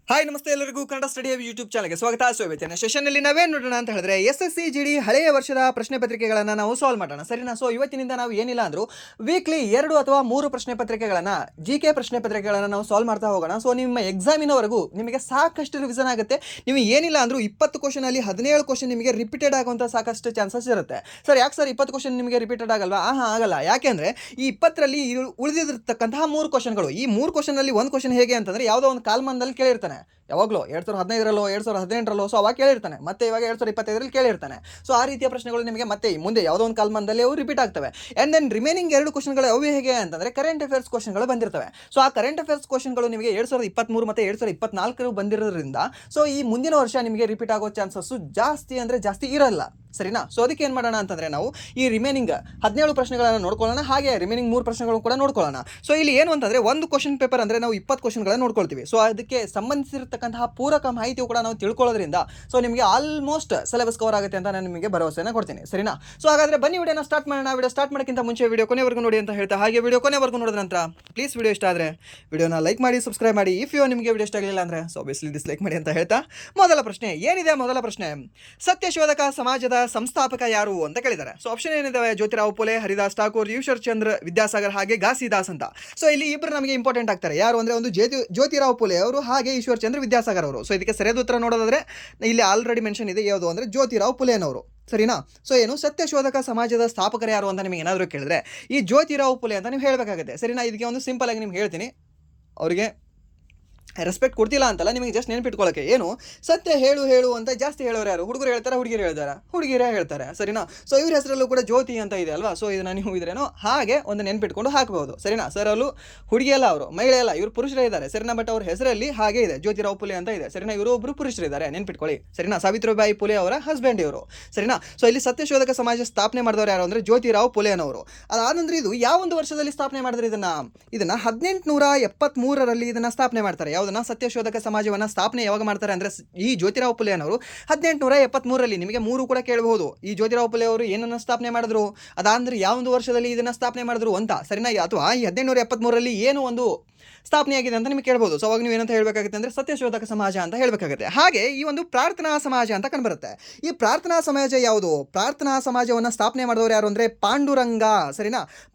Hi ನಮಸ್ತೆ ಎಲ್ಲರಿಗೂ Kannada study YouTube ಚಾನಲ್ಗೆ ಸ್ವಾಗತ. ಇವತ್ತಿನ ಸೆಷನ್ನಲ್ಲಿ ನಾವೇನು ನೋಡೋಣ ಅಂತ ಹೇಳಿದ್ರೆ SSC GD ಹಳೆಯ ವರ್ಷದ ಪ್ರಶ್ನೆ ಪತ್ರಿಕೆಗಳನ್ನು ನಾವು ಸಾಲ್ವ್ ಮಾಡೋಣ, ಸರಿನಾ? ಸೊ ಇವತ್ತಿನಿಂದ ನಾವು ಏನಿಲ್ಲ ಅಂದರೂ ವೀಕ್ಲಿ 2 ಅಥವಾ 3 ಪ್ರಶ್ನೆ ಪತ್ರಿಕೆಗಳನ್ನು GK ಪ್ರಶ್ನೆ ಪತ್ರಿಕೆಗಳನ್ನು ನಾವು ಸಾಲ್ವ್ ಮಾಡ್ತಾ ಹೋಗೋಣ. ಸೊ ನಿಮ್ಮ ಎಕ್ಸಾಮಿನವರೆಗೂ ನಿಮಗೆ ಸಾಕಷ್ಟು ರಿವಿಷನ್ ಆಗುತ್ತೆ. ನೀವು ಏನಿಲ್ಲ ಅಂದರೂ 20 ಕ್ವಶನಲ್ಲಿ 17 ಕ್ವಶನ್ ನಿಮಗೆ ರಿಪೀಟೆಡ್ ಆಗುವಂಥ ಸಾಕಷ್ಟು ಚಾನ್ಸಸ್ ಇರುತ್ತೆ. ಸರ್ ಯಾಕೆ ಸರ್ 20 ಕ್ವಶನ್ ನಿಮಗೆ ರಿಪೀಟೆಡ್ ಆಗಲ್ವಾ? ಆಗಲ್ಲ. ಯಾಕೆಂದರೆ ಈ 20ರಲ್ಲಿ ಉಳಿದಿರತಕ್ಕಂತಹ 3 ಕ್ವಶನ್ಗಳು, ಈ 3 ಕ್ವಶನಲ್ಲಿ ಒಂದು ಕ್ವಶನ್ ಹೇಗೆ ಅಂತಂದರೆ ಯಾವುದೋ ಒಂದು ಕಾಲ್ಮಾನದಲ್ಲಿ ಕೇಳಿರ್ತಾನೆ ಯಾವಾಗಲೂ 2015ರಲ್ಲೋ 2018ರಲ್ಲೋ, ಸೊ ಅವಾಗ ಕೇಳಿರ್ತಾನೆ, ಮತ್ತೆ ಇವಾಗ 2025ರಲ್ಲಿ ಕೇಳಿರ್ತಾನೆ. ಸೊ ಆ ರೀತಿಯ ಪ್ರಶ್ನೆಗಳು ನಿಮಗೆ ಮತ್ತೆ ಮುಂದೆ ಯಾವುದೋ ಒಂದು ಕಾಲ್ಮಾನದಲ್ಲಿ ಅವು ರಿಪೀಟ್ ಆಗ್ತವೆ. ಆ್ಯಂಡ್ ದೆನ್ ರಿಮೈನಿಂಗ್ 2 ಕ್ವಶನ್ಗಳು ಅವು ಹೇಗೆ ಅಂತಂದರೆ ಕರೆಂಟ್ ಅಫೇರ್ಸ್ ಕ್ವಶನ್ಗಳು ಬಂದಿರ್ತವೆ. ಸೊ ಆ ಕರೆಂಟ್ ಅಫೇರ್ಸ್ ಕ್ವಶನ್ಗಳು ನಿಮಗೆ 2023 ಮತ್ತು 2024 ಬಂದಿರೋದ್ರಿಂದ ಸೊ ಈ ಮುಂದಿನ ವರ್ಷ ನಿಮಗೆ ರಿಪೀಟ್ ಆಗೋ ಚಾನ್ಸಸ್ಸು ಜಾಸ್ತಿ ಅಂದರೆ ಜಾಸ್ತಿ ಇರಲ್ಲ, ಸರಿನಾ? ಸೊ ಅದಕ್ಕೆ ಏನು ಮಾಡೋಣ ಅಂತಂದರೆ ನಾವು ಈ ರಿಮೈನಿಂಗ್ 17 ಪ್ರಶ್ನೆಗಳನ್ನು ನೋಡ್ಕೊಳ್ಳೋಣ, ಹಾಗೆ ರಿಮೈನಿಂಗ್ 3 ಪ್ರಶ್ನೆಗಳು ಕೂಡ ನೋಡ್ಕೊಳ್ಳೋಣ. ಸೊ ಇಲ್ಲಿ ಏನು ಅಂತಂದರೆ ಒಂದು ಕ್ವಶನ್ ಪೇಪರ್ ಅಂದರೆ ನಾವು 20 ಕ್ವಶನ್ಗಳನ್ನು ನೋಡ್ಕೊಳ್ತೀವಿ. ಸೊ ಅದಕ್ಕೆ ಸಂಬಂಧಿಸಿರತಕ್ಕಂತಹ ಪೂರಕ ಮಾಹಿತಿಯು ಕೂಡ ನಾವು ತಿಳ್ಕೊಳ್ಳೋದ್ರಿಂದ ಸೊ ನಿಮಗೆ ಆಲ್ಮೋಸ್ಟ್ ಸಿಲೆಬಸ್ ಕವರ್ ಆಗುತ್ತೆ ಅಂತ ನಾನು ನಿಮಗೆ ಭರವಸೆಯನ್ನು ಕೊಡ್ತೀನಿ, ಸರಿನಾ? ಸೊ ಹಾಗಾದರೆ ಬನ್ನಿ ವಿಡಿಯೋನ ಸ್ಟಾರ್ಟ್ ಮಾಡೋಣ. ವಿಡಿಯೋ ಸ್ಟಾರ್ಟ್ ಮಾಡೋಕ್ಕಿಂತ ಮುಂಚೆ ವಿಡಿಯೋ ಕೊನೆವರೆಗೂ ನೋಡಿ ಅಂತ ಹೇಳ್ತಾ, ಹಾಗೆ ವಿಡಿಯೋ ಕೊನೆವರೆಗೂ ನೋಡಿದ ನಂತರ ಪ್ಲೀಸ್ ವಿಡಿಯೋ ಇಷ್ಟ ಆದರೆ ವಿಡಿಯೋನ ಲೈಕ್ ಮಾಡಿ, ಸಬ್ಸ್ಕ್ರೈಬ್ ಮಾಡಿ. ಇಫ್ ನಿಮಗೆ ವಿಡಿಯೋ ಇಷ್ಟ ಆಗಲಿಲ್ಲ ಅಂದರೆ ಸೊ ಆಬ್ವಿಯಸ್ಲಿ ಡಿಸ್ಲೈಕ್ ಮಾಡಿ ಅಂತ ಹೇಳ್ತಾ, ಮೊದಲ ಪ್ರಶ್ನೆ ಏನಿದೆ? ಮೊದಲ ಪ್ರಶ್ನೆ, ಸತ್ಯಶೋಧಕ ಸಮಾಜದ ಸಂಸ್ಥಾಪಕ ಯಾರು ಅಂತ ಕೇಳಿದ್ದಾರೆ. ಸೊ ಆಪ್ಷನ್ ಏನಿದಾವೆ? ಜ್ಯೋತಿರಾವ್ ಫುಲೆ, ಹರಿದಾಸ್ ಠಾಕೂರ್, ಈಶ್ವರ್ ಚಂದ್ರ ವಿದ್ಯಾಸಾಗರ್, ಹಾಗೆ ಘಾಸಿದಾಸ್ ಅಂತ. ಸೊ ಇಲ್ಲಿ ಇಬ್ಬರು ನಮಗೆ ಇಂಪಾರ್ಟೆಂಟ್ ಆಗ್ತಾರೆ. ಯಾರು ಅಂದರೆ ಒಂದು ಜ್ಯೋತಿರಾವ್ ಫುಲೆ ಅವರು, ಹಾಗೆ ಈಶ್ವರ್ ಚಂದ್ರ ವಿದ್ಯಾಸಾಗರ್ ಅವರು. ಸೊ ಇದಕ್ಕೆ ಸರಿಯಾದ ಉತ್ತರ ನೋಡೋದಾದ್ರೆ ಇಲ್ಲಿ ಆಲ್ರೆಡಿ ಮೆನ್ಷನ್ ಇದೆ, ಯಾವುದು ಅಂದರೆ ಜ್ಯೋತಿರಾವ್ ಫುಲೆನವರು, ಸರಿನಾ? ಸೊ ಏನು ಸತ್ಯಶೋಧಕ ಸಮಾಜದ ಸ್ಥಾಪಕರು ಯಾರು ಅಂತ ನಿಮಗೆ ಏನಾದರೂ ಕೇಳಿದ್ರೆ ಈ ಜ್ಯೋತಿರಾವ್ ಫುಲೆ ಅಂತ ನೀವು ಹೇಳಬೇಕಾಗುತ್ತೆ, ಸರಿನಾ? ಇದಕ್ಕೆ ಒಂದು ಸಿಂಪಲ್ ಆಗಿ ನಿಮ್ಗೆ ಹೇಳ್ತೀನಿ. ಅವರಿಗೆ ರೆಸ್ಪೆಕ್ಟ್ ಕೊಡ್ತಿಲ್ಲ ಅಂತಲ್ಲ, ನಿಮಗೆ ಜಸ್ಟ್ ನೆನ್ಪಿಟ್ಕೊಳ್ಳೋಕೆ. ಏನು ಸತ್ಯ ಹೇಳು ಅಂತ ಜಾಸ್ತಿ ಹೇಳೋರು ಯಾರು? ಹುಡುಗರು ಹೇಳ್ತಾರೆ, ಹುಡುಗಿರು ಹೇಳ್ತಾರೆ, ಹುಡುಗಿರೇ ಹೇಳ್ತಾರೆ, ಸರಿನಾ? ಸೊ ಇವ್ರ ಹೆಸರಲ್ಲೂ ಕೂಡ ಜ್ಯೋತಿ ಅಂತ ಇದೆ ಅಲ್ವಾ? ಸೊ ಇದನ್ನು ನೀವು ಇದ್ರೇನೋ ಹಾಗೆ ಒಂದು ನೆನ್ಪಿಟ್ಕೊಂಡು ಹಾಕಬಹುದು, ಸರಿನಾ? ಸರ್ ಅಲ್ಲೂ ಹುಡುಗಿ ಅಲ್ಲ, ಅವರು ಮಹಿಳೆ ಅಲ್ಲ, ಇವರು ಪುರುಷರೇ ಇದ್ದಾರೆ, ಸರಿನಾ? ಬಟ್ ಅವ್ರ ಹೆಸರಲ್ಲಿ ಹಾಗೆ ಇದೆ, ಜ್ಯೋತಿರಾವ್ ಫುಲೆ ಅಂತ ಇದೆ, ಸರಿನಾ? ಇವರು ಒಬ್ಬರು ಪುರುಷರಿದ್ದಾರೆ, ನೆನ್ಪಿಟ್ಕೊಳ್ಳಿ, ಸರಿನಾ? ಸಾವಿತ್ರಿಬಾಯಿ ಫುಲೆ ಅವರ ಹಸ್ಬೆಂಡ್ ಇವರು, ಸರಿನಾ? ಸೊ ಇಲ್ಲಿ ಸತ್ಯಶೋಧಕ ಸಮಾಜ ಸ್ಥಾಪನೆ ಮಾಡಿದವರು ಯಾರು ಅಂದರೆ ಜ್ಯೋತಿರಾವ್ ಫುಲೆನವರು. ಅದಾದಂದ್ರೆ ಇದು ಯಾವ ಒಂದು ವರ್ಷದಲ್ಲಿ ಸ್ಥಾಪನೆ ಮಾಡಿದ್ರೆ ಇದನ್ನ 1873ರಲ್ಲಿ ಇದನ್ನ ಸ್ಥಾಪನೆ ಮಾಡ್ತಾರೆ. ಯಾವುದನ್ನ? ಸತ್ಯಶೋಧಕ ಸಮಾಜವನ್ನು ಸ್ಥಾಪನೆ ಯಾವಾಗ ಮಾಡ್ತಾರೆ ಅಂದರೆ ಈ ಜ್ಯೋತಿರಾವ್ ಫುಲೆ ಅವರು 1873ರಲ್ಲಿ. ನಿಮಗೆ 3 ಕೂಡ ಕೇಳಬಹುದು. ಈ ಜ್ಯೋತಿರಾವ್ ಫುಲೆ ಅವರು ಏನನ್ನು ಸ್ಥಾಪನೆ ಮಾಡಿದ್ರು, ಅದಾಂದ್ರೆ ಯಾವ ಒಂದು ವರ್ಷದಲ್ಲಿ ಇದನ್ನ ಸ್ಥಾಪನೆ ಮಾಡಿದ್ರು ಅಂತ, ಸರಿನಾ? ಅಥವಾ ಈ 1873ರಲ್ಲಿ ಏನು ಒಂದು ಸ್ಥಾಪನೆಯಾಗಿದೆ ಅಂತ ನಿಮಗೆ ಕೇಳ್ಬೋದು. ಸೊ ಅವಾಗ ನೀವು ಏನಂತ ಹೇಳಬೇಕಾಗುತ್ತೆ ಅಂದರೆ ಸತ್ಯಶೋಧಕ ಸಮಾಜ ಅಂತ ಹೇಳಬೇಕಾಗುತ್ತೆ. ಹಾಗೆ ಈ ಒಂದು ಪ್ರಾರ್ಥನಾ ಸಮಾಜ ಅಂತ ಕಂಡುಬರುತ್ತೆ. ಈ ಪ್ರಾರ್ಥನಾ ಸಮಾಜ ಯಾವುದು? ಪ್ರಾರ್ಥನಾ ಸಮಾಜವನ್ನು ಸ್ಥಾಪನೆ ಮಾಡಿದವರು ಯಾರು ಅಂದರೆ ಪಾಂಡುರಂಗ, ಸರಿನಾ?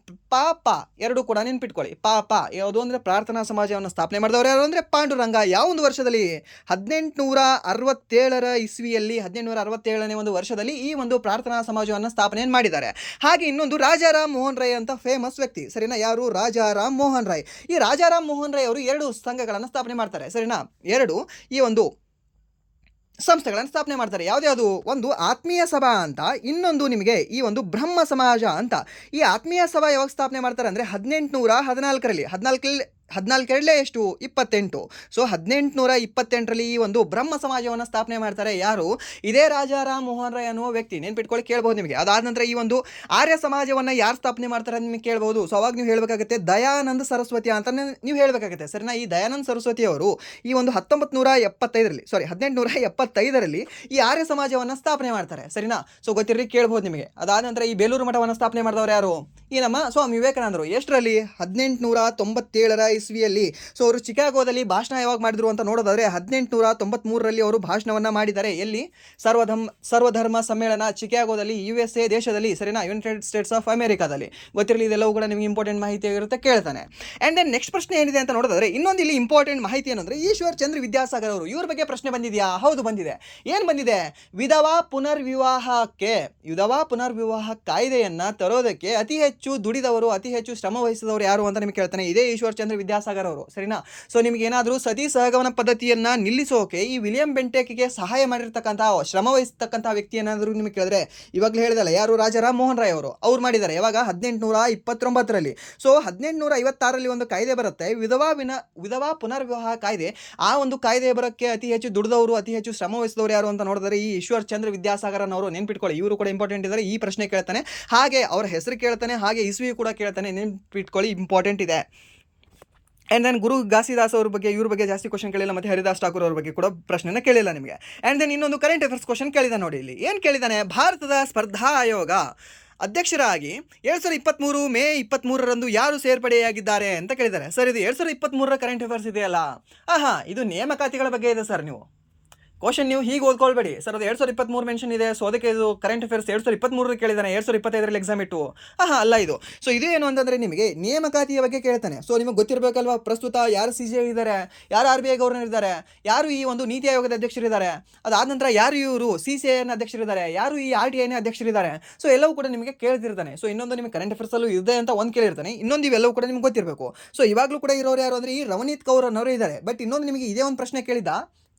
ಪಾಪ ಎರಡು ಕೂಡ ನೆನ್ಪಿಟ್ಕೊಳ್ಳಿ. ಪಾಪ ಯಾವುದು ಅಂದರೆ ಪ್ರಾರ್ಥನಾ ಸಮಾಜವನ್ನು ಸ್ಥಾಪನೆ ಮಾಡಿದವರು ಯಾರು ಅಂದರೆ ಪಾಂಡುರಂಗ. ಯಾವ ಒಂದು ವರ್ಷದಲ್ಲಿ? 1867ರ ಇಸ್ವಿಯಲ್ಲಿ, 1867ನೇ ಒಂದು ವರ್ಷದಲ್ಲಿ ಈ ಒಂದು ಪ್ರಾರ್ಥನಾ ಸಮಾಜವನ್ನು ಸ್ಥಾಪನೆ ಮಾಡಿದ್ದಾರೆ. ಹಾಗೆ ಇನ್ನೊಂದು ರಾಜಾರಾಮ್ ಮೋಹನ್ ರಾಯ್ ಅಂತ ಫೇಮಸ್ ವ್ಯಕ್ತಿ, ಸರಿನಾ? ಯಾರು? ರಾಜಾರಾಮ್ ಮೋಹನ್ ರಾಯ್. ಈ ರಾಜಾರಾಮ್ ಮೋಹನ್ ರಾಯ್ ಅವರು 2 ಸಂಘಗಳನ್ನು ಸ್ಥಾಪನೆ ಮಾಡ್ತಾರೆ, ಸರಿನಾ? 2 ಈ ಒಂದು ಸಂಸ್ಥೆಗಳನ್ನು ಸ್ಥಾಪನೆ ಮಾಡ್ತಾರೆ. ಯಾವುದ್ಯಾವುದು? ಒಂದು ಆತ್ಮೀಯ ಸಭಾ ಅಂತ, ಇನ್ನೊಂದು ನಿಮಗೆ ಈ ಒಂದು ಬ್ರಹ್ಮ ಸಮಾಜ ಅಂತ. ಈ ಆತ್ಮೀಯ ಸಭಾ ಯಾವಾಗ ಸ್ಥಾಪನೆ ಮಾಡ್ತಾರೆ ಅಂದರೆ 1814ರಲ್ಲಿ. 14 ಎಷ್ಟು? 28. ಸೊ 1828ರಲ್ಲಿ ಈ ಒಂದು ಬ್ರಹ್ಮ ಸಮಾಜವನ್ನು ಸ್ಥಾಪನೆ ಮಾಡ್ತಾರೆ. ಯಾರು? ಇದೇ ರಾಜಾರಾಮ್ ಮೋಹನ್ ರಾಯ್ ಅನ್ನುವ ವ್ಯಕ್ತಿ, ನೆನ್ಪಿಟ್ಕೊಳ್ಳಿ, ಕೇಳ್ಬೋದು ನಿಮಗೆ. ಅದಾದ ನಂತರ ಈ ಒಂದು ಆರ್ಯ ಸಮಾಜವನ್ನು ಯಾರು ಸ್ಥಾಪನೆ ಮಾಡ್ತಾರೆ ಅಂತ ನಿಮಗೆ ಕೇಳ್ಬೋದು. ಸೊ ಅವಾಗ ನೀವು ಹೇಳಬೇಕಾಗುತ್ತೆ ದಯಾನಂದ ಸರಸ್ವತಿ ಅಂತ ನೀವು ಹೇಳಬೇಕಾಗುತ್ತೆ, ಸರಿನಾ? ಈ ದಯಾನಂದ ಸರಸ್ವತಿ ಅವರು ಈ ಒಂದು 1875ರಲ್ಲಿ ಈ ಆರ್ಯ ಸಮಾಜವನ್ನು ಸ್ಥಾಪನೆ ಮಾಡ್ತಾರೆ, ಸರಿನಾ? ಸೊ ಗೊತ್ತಿರಲಿ, ಕೇಳ್ಬೋದು ನಿಮಗೆ. ಅದಾದ ನಂತರ ಈ ಬೇಲೂರು ಮಠವನ್ನು ಸ್ಥಾಪನೆ ಮಾಡಿದವರು ಯಾರು? ಈ ನಮ್ಮ ಸ್ವಾಮಿ ವಿವೇಕಾನಂದರು. ಎಷ್ಟರಲ್ಲಿ? 1897ರ ಇಸ್ವಿಯಲ್ಲಿ. ಸೊ ಅವರು ಚಿಕಾಗೋದಲ್ಲಿ ಭಾಷಣ ಯಾವಾಗ ಮಾಡಿದ್ರು ಅಂತ ನೋಡೋದಾದ್ರೆ 1893ರಲ್ಲಿ ಅವರು ಭಾಷಣವನ್ನು ಮಾಡಿದ್ದಾರೆ. ಎಲ್ಲಿ? ಸರ್ವಧರ್ಮ ಸಮ್ಮೇಳನ ಚಿಕಾಗೋದಲ್ಲಿ, USA ದೇಶದಲ್ಲಿ, ಸರಿನಾ? ಯುನೈಟೆಡ್ ಸ್ಟೇಟ್ಸ್ ಆಫ್ ಅಮೆರಿಕಾದಲ್ಲಿ. ಗೊತ್ತಿರಲಿ, ಇದೆಲ್ಲವೂ ಕೂಡ ನಿಮಗೆ ಇಂಪಾರ್ಟೆಂಟ್ ಮಾಹಿತಿ ಆಗಿರುತ್ತೆ, ಕೇಳ್ತಾನೆ. ಆ್ಯಂಡ್ ದೆನ್ ನೆಕ್ಸ್ಟ್ ಪ್ರಶ್ನೆ ಏನಿದೆ ಅಂತ ನೋಡೋದಾದ್ರೆ ಇನ್ನೊಂದು ಇಲ್ಲಿ ಇಂಪಾರ್ಟೆಂಟ್ ಮಾಹಿತಿ ಏನಂದ್ರೆ ಈಶ್ವರ್ ಚಂದ್ರ ವಿದ್ಯಾಸಾಗರ್ ಅವರು. ಇವ್ರ ಬಗ್ಗೆ ಪ್ರಶ್ನೆ ಬಂದಿದೆಯಾ? ಹೌದು ಬಂದಿದೆ. ಏನು ಬಂದಿದೆ? ವಿಧವಾ ಪುನರ್ವಿವಾಹ ಕಾಯ್ದೆಯನ್ನ ತರೋದಕ್ಕೆ ಅತಿ ಹೆಚ್ಚು ದುಡಿದವರು, ಅತಿ ಹೆಚ್ಚು ಶ್ರಮ ವಹಿಸಿದವರು ಯಾರು ಅಂತ ನಿಮಗೆ ಕೇಳ್ತಾನೆ. ಇದೇ ಈಶ್ವರ್ ಚಂದ್ರ ವಿದ್ಯಾಸಾಗರ್ ಅವರು, ಸರಿನಾ? ಸೊ ನಿಮಗೆ ಏನಾದರೂ ಸತಿ ಸಹಗಮನ ಪದ್ಧತಿಯನ್ನ ನಿಲ್ಲಿಸೋಕೆ ಈ ವಿಲಿಯಂ ಬೆಂಟೇಕ್ಗೆ ಸಹಾಯ ಮಾಡಿರ್ತಕ್ಕಂಥ, ಶ್ರಮ ವಹಿಸ್ತಕ್ಕಂಥ ವ್ಯಕ್ತಿ ಏನಾದರೂ ನಿಮಗೆ ಕೇಳಿದ್ರೆ ಇವಾಗಲೇ ಹೇಳಿದಲ್ಲ, ಯಾರು? ರಾಜಾರಾಮ್ ಮೋಹನ್ ರಾಯ್ ಅವರು. ಅವ್ರು ಮಾಡಿದ್ದಾರೆ ಯಾವಾಗ? 1829ರಲ್ಲಿ. ಸೊ 1856ರಲ್ಲಿ ಒಂದು ಕಾಯ್ದೆ ಬರುತ್ತೆ, ವಿಧವಾ ಪುನರ್ವಿವಾಹ ಕಾಯ್ದೆ. ಆ ಒಂದು ಕಾಯ್ದೆ ಬರೋಕ್ಕೆ ಅತಿ ಹೆಚ್ಚು ದುಡಿದವರು, ಅತಿ ಹೆಚ್ಚು ಶ್ರಮ ವಹಿಸಿದವರು ಯಾರು ಅಂತ ನೋಡಿದರೆ ಈ ಈಶ್ವರ್ ಚಂದ್ರ ವಿದ್ಯಾಸಾಗರ್ ಅವರು. ನೆನ್ಪಿಟ್ಕೊಳ್ಳಿ, ಇವರು ಕೂಡ ಇಂಪಾರ್ಟೆಂಟ್ ಇದ್ದಾರೆ. ಈ ಪ್ರಶ್ನೆ ಕೇಳ್ತಾನೆ, ಹಾಗೆ ಅವರ ಹೆಸರು ಕೇಳ್ತಾನೆ, ಹಾಗೆ ಇಸ್ವಿ ಕೂಡ ಕೇಳ್ತಾನೆ, ನೆನ್ಪಿಟ್ಕೊಳ್ಳಿ, ಇಂಪಾರ್ಟೆಂಟ್ ಇದೆ. ಆ್ಯಂಡ್ ದೆನ್ ಗುರು ಘಾಸಿದಾಸ್ ಅವ್ರ ಬಗ್ಗೆ, ಇವ್ರ ಬಗ್ಗೆ ಜಾಸ್ತಿ ಕ್ವಶನ್ ಕೇಳಿಲ್ಲ, ಮತ್ತು ಹರಿದಾಸ್ ಠಾಕೂರ್ ಅವ್ರ ಬಗ್ಗೆ ಕೂಡ ಪ್ರಶ್ನೆನ ಕೇಳಿಲ್ಲ ನಿಮಗೆ. ಆ್ಯಂಡ್ ದೆನ್ ಇನ್ನೊಂದು ಕರೆಂಟ್ ಅಫೇರ್ಸ್ ಕ್ವಶನ್ ಕೇಳಿದ ನೋಡಿ. ಇಲ್ಲಿ ಏನು ಕೇಳಿದ್ದಾನೆ? ಭಾರತದ ಸ್ಪರ್ಧಾ ಆಯೋಗ ಅಧ್ಯಕ್ಷರಾಗಿ 2023 ಮೇ 23ರಂದು ಯಾರು ಸೇರ್ಪಡೆಯಾಗಿದ್ದಾರೆ ಅಂತ ಕೇಳಿದ್ದಾರೆ. ಸರ್, ಇದು 2023ರ ಕರೆಂಟ್ ಅಫೇರ್ಸ್ ಇದೆಯಲ್ಲ, ಇದು ನೇಮಕಾತಿಗಳ ಬಗ್ಗೆ ಇದೆ ಸರ್. ನೀವು ಕ್ವಶನ್ ನೀವು ಹೀಗೆ ಓದ್ಕೊಳ್ಬೇಡಿ ಸರ್, ಅದು 2023 ಮೆನ್ಷನ್ ಇದೆ, ಸೊ ಅದಕ್ಕೆ ಇದು ಕರೆಂಟ್ ಅಫೇರ್ಸ್ 2023 ಕೇಳಿದಾನೆ, 2025ರಲ್ಲಿ ಎಕ್ಸಾಮ್ ಇಟ್ಟು ಅಲ್ಲ ಇದು. ಸೊ ಇದು ಏನು ಅಂತಂದರೆ ನಿಮಗೆ ನೇಮಕಾತಿಯ ಬಗ್ಗೆ ಕೇಳ್ತಾನೆ. ಸೊ ನಿಮಗೆ ಗೊತ್ತಿರಬೇಕಲ್ವಾ, ಪ್ರಸ್ತುತ ಯಾರು CJ ಇದ್ದಾರೆ, ಯಾರು RBI ಗವರ್ನರ್ ಇದ್ದಾರೆ, ಯಾರು ಈ ಒಂದು ನೀತಿ ಆಯೋಗದ ಅಧ್ಯಕ್ಷರಿದ್ದಾರೆ, ಅದಾದ ನಂತರ ಯಾರು ಇವರು CCIನ ಅಧ್ಯಕ್ಷರಿದ್ದಾರೆ, ಯಾರು ಈ RTIನ ಅಧ್ಯಕ್ಷರಿದ್ದಾರೆ. ಸೊ ಎಲ್ಲವೂ ಕೂಡ ನಿಮಗೆ ಕೇಳ್ತಿರ್ತಾನೆ. ಸೊ ಇನ್ನೊಂದು ನಿಮಗೆ ಕರೆಂಟ್ ಅಫೇರ್ಸಲ್ಲೂ ಇದೆ ಅಂತ ಒಂದು ಕೇಳಿರ್ತಾನೆ, ಇನ್ನೊಂದು ಇವೆಲ್ಲವೂ ಕೂಡ ನಿಮ್ಗೆ ಗೊತ್ತಿರಬೇಕು. ಸೊ ಇವಾಗಲೂ ಕೂಡ ಇರೋರು ಯಾರು ಅಂದರೆ ಈ ರವನೀತ್ ಕೌರ್ ಅನ್ನೋರು ಇದ್ದಾರೆ. ಬಟ್ ಇನ್ನೊಂದು ನಿಮಗೆ ಇದೇ ಒಂದು ಪ್ರಶ್ನೆ ಕೇಳಿದ,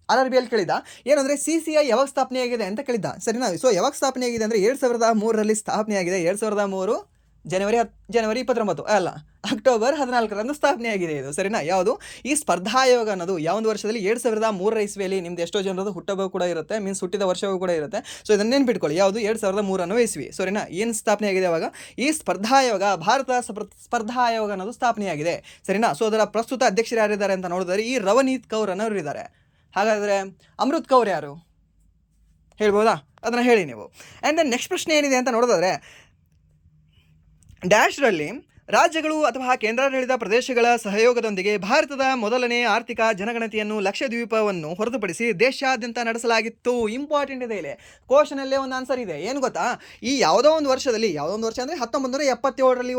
RRBಯಲ್ಲಿ ಕೇಳಿದ, ಏನಂದರೆ CCI ಯಾವಾಗ ಸ್ಥಾಪನೆಯಾಗಿದೆ ಅಂತ ಕೇಳಿದ್ದ, ಸರಿನಾ. ಸೊ ಯಾವಾಗ ಸ್ಥಾಪನೆಯಾಗಿದೆ ಅಂದರೆ 2003ರಲ್ಲಿ ಸ್ಥಾಪನೆಯಾಗಿದೆ. 2003 ಜನವರಿ 29 ಅಲ್ಲ, ಅಕ್ಟೋಬರ್ 14ರಂದು ಸ್ಥಾಪನೆಯಾಗಿದೆ ಇದು, ಸರಿನಾ. ಯಾವುದು ಈ ಸ್ಪರ್ಧಾಯೋಗ ಅನ್ನೋದು ಯಾವೊಂದು ವರ್ಷದಲ್ಲಿ 2003 ಇಸ್ವಿಯಲ್ಲಿ, ನಿಮ್ದು ಎಷ್ಟೋ ಜನರದು ಹುಟ್ಟುಹಬ್ಬ ಕೂಡ ಇರುತ್ತೆ, ಮೀನ್ಸ್ ಹುಟ್ಟಿದ ವರ್ಷವೂ ಕೂಡ ಇರುತ್ತೆ. ಸೊ ಇದನ್ನು ನೆನ್ಪಿಟ್ಕೊಳ್ಳಿ, ಯಾವುದು 2003 ಇಸ್ವಿ, ಸರಿನಾ. ಏನು ಸ್ಥಾಪನೆಯಾಗಿದೆ ಅವಾಗ ಈ ಸ್ಪರ್ಧಾಯೋಗ, ಭಾರತ ಸ್ಪರ್ಧಾಯೋಗ ಅನ್ನೋದು ಸ್ಥಾಪನೆಯಾಗಿದೆ, ಸರಿನಾ. ಸೊ ಅದರ ಪ್ರಸ್ತುತ ಅಧ್ಯಕ್ಷರು ಯಾರಿದ್ದಾರೆ ಅಂತ ನೋಡಿದ್ರೆ ಈ ರವನೀತ್ ಕೌರ್ ಅನ್ನೋರು ಇದ್ದಾರೆ. ಹಾಗಾದರೆ ಅಮೃತ್ ಕೌರ್ ಯಾರು ಹೇಳ್ಬೋದಾ, ಅದನ್ನು ಹೇಳಿ ನೀವು. ಆ್ಯಂಡ್ ದೆನ್ ನೆಕ್ಸ್ಟ್ ಪ್ರಶ್ನೆ ಏನಿದೆ ಅಂತ ನೋಡೋದಾದರೆ, ಡ್ಯಾಶ್ರಲ್ಲಿ ರಾಜ್ಯಗಳು ಅಥವಾ ಕೇಂದ್ರಾಡಳಿತ ಪ್ರದೇಶಗಳ ಸಹಯೋಗದೊಂದಿಗೆ ಭಾರತದ ಮೊದಲನೇ ಆರ್ಥಿಕ ಜನಗಣತಿಯನ್ನು ಲಕ್ಷದ್ವೀಪವನ್ನು ಹೊರತುಪಡಿಸಿ ದೇಶಾದ್ಯಂತ ನಡೆಸಲಾಗಿತ್ತು. ಇಂಪಾರ್ಟೆಂಟ್ ಇದೆ ಇಲ್ಲಿ, ಕ್ವಶನಲ್ಲೇ ಒಂದು ಆನ್ಸರ್ ಇದೆ. ಏನು ಗೊತ್ತಾ, ಈ ಯಾವುದೋ ಒಂದು ವರ್ಷದಲ್ಲಿ, ಯಾವುದೋ ಒಂದು ವರ್ಷ ಅಂದರೆ 1977ರಲ್ಲಿ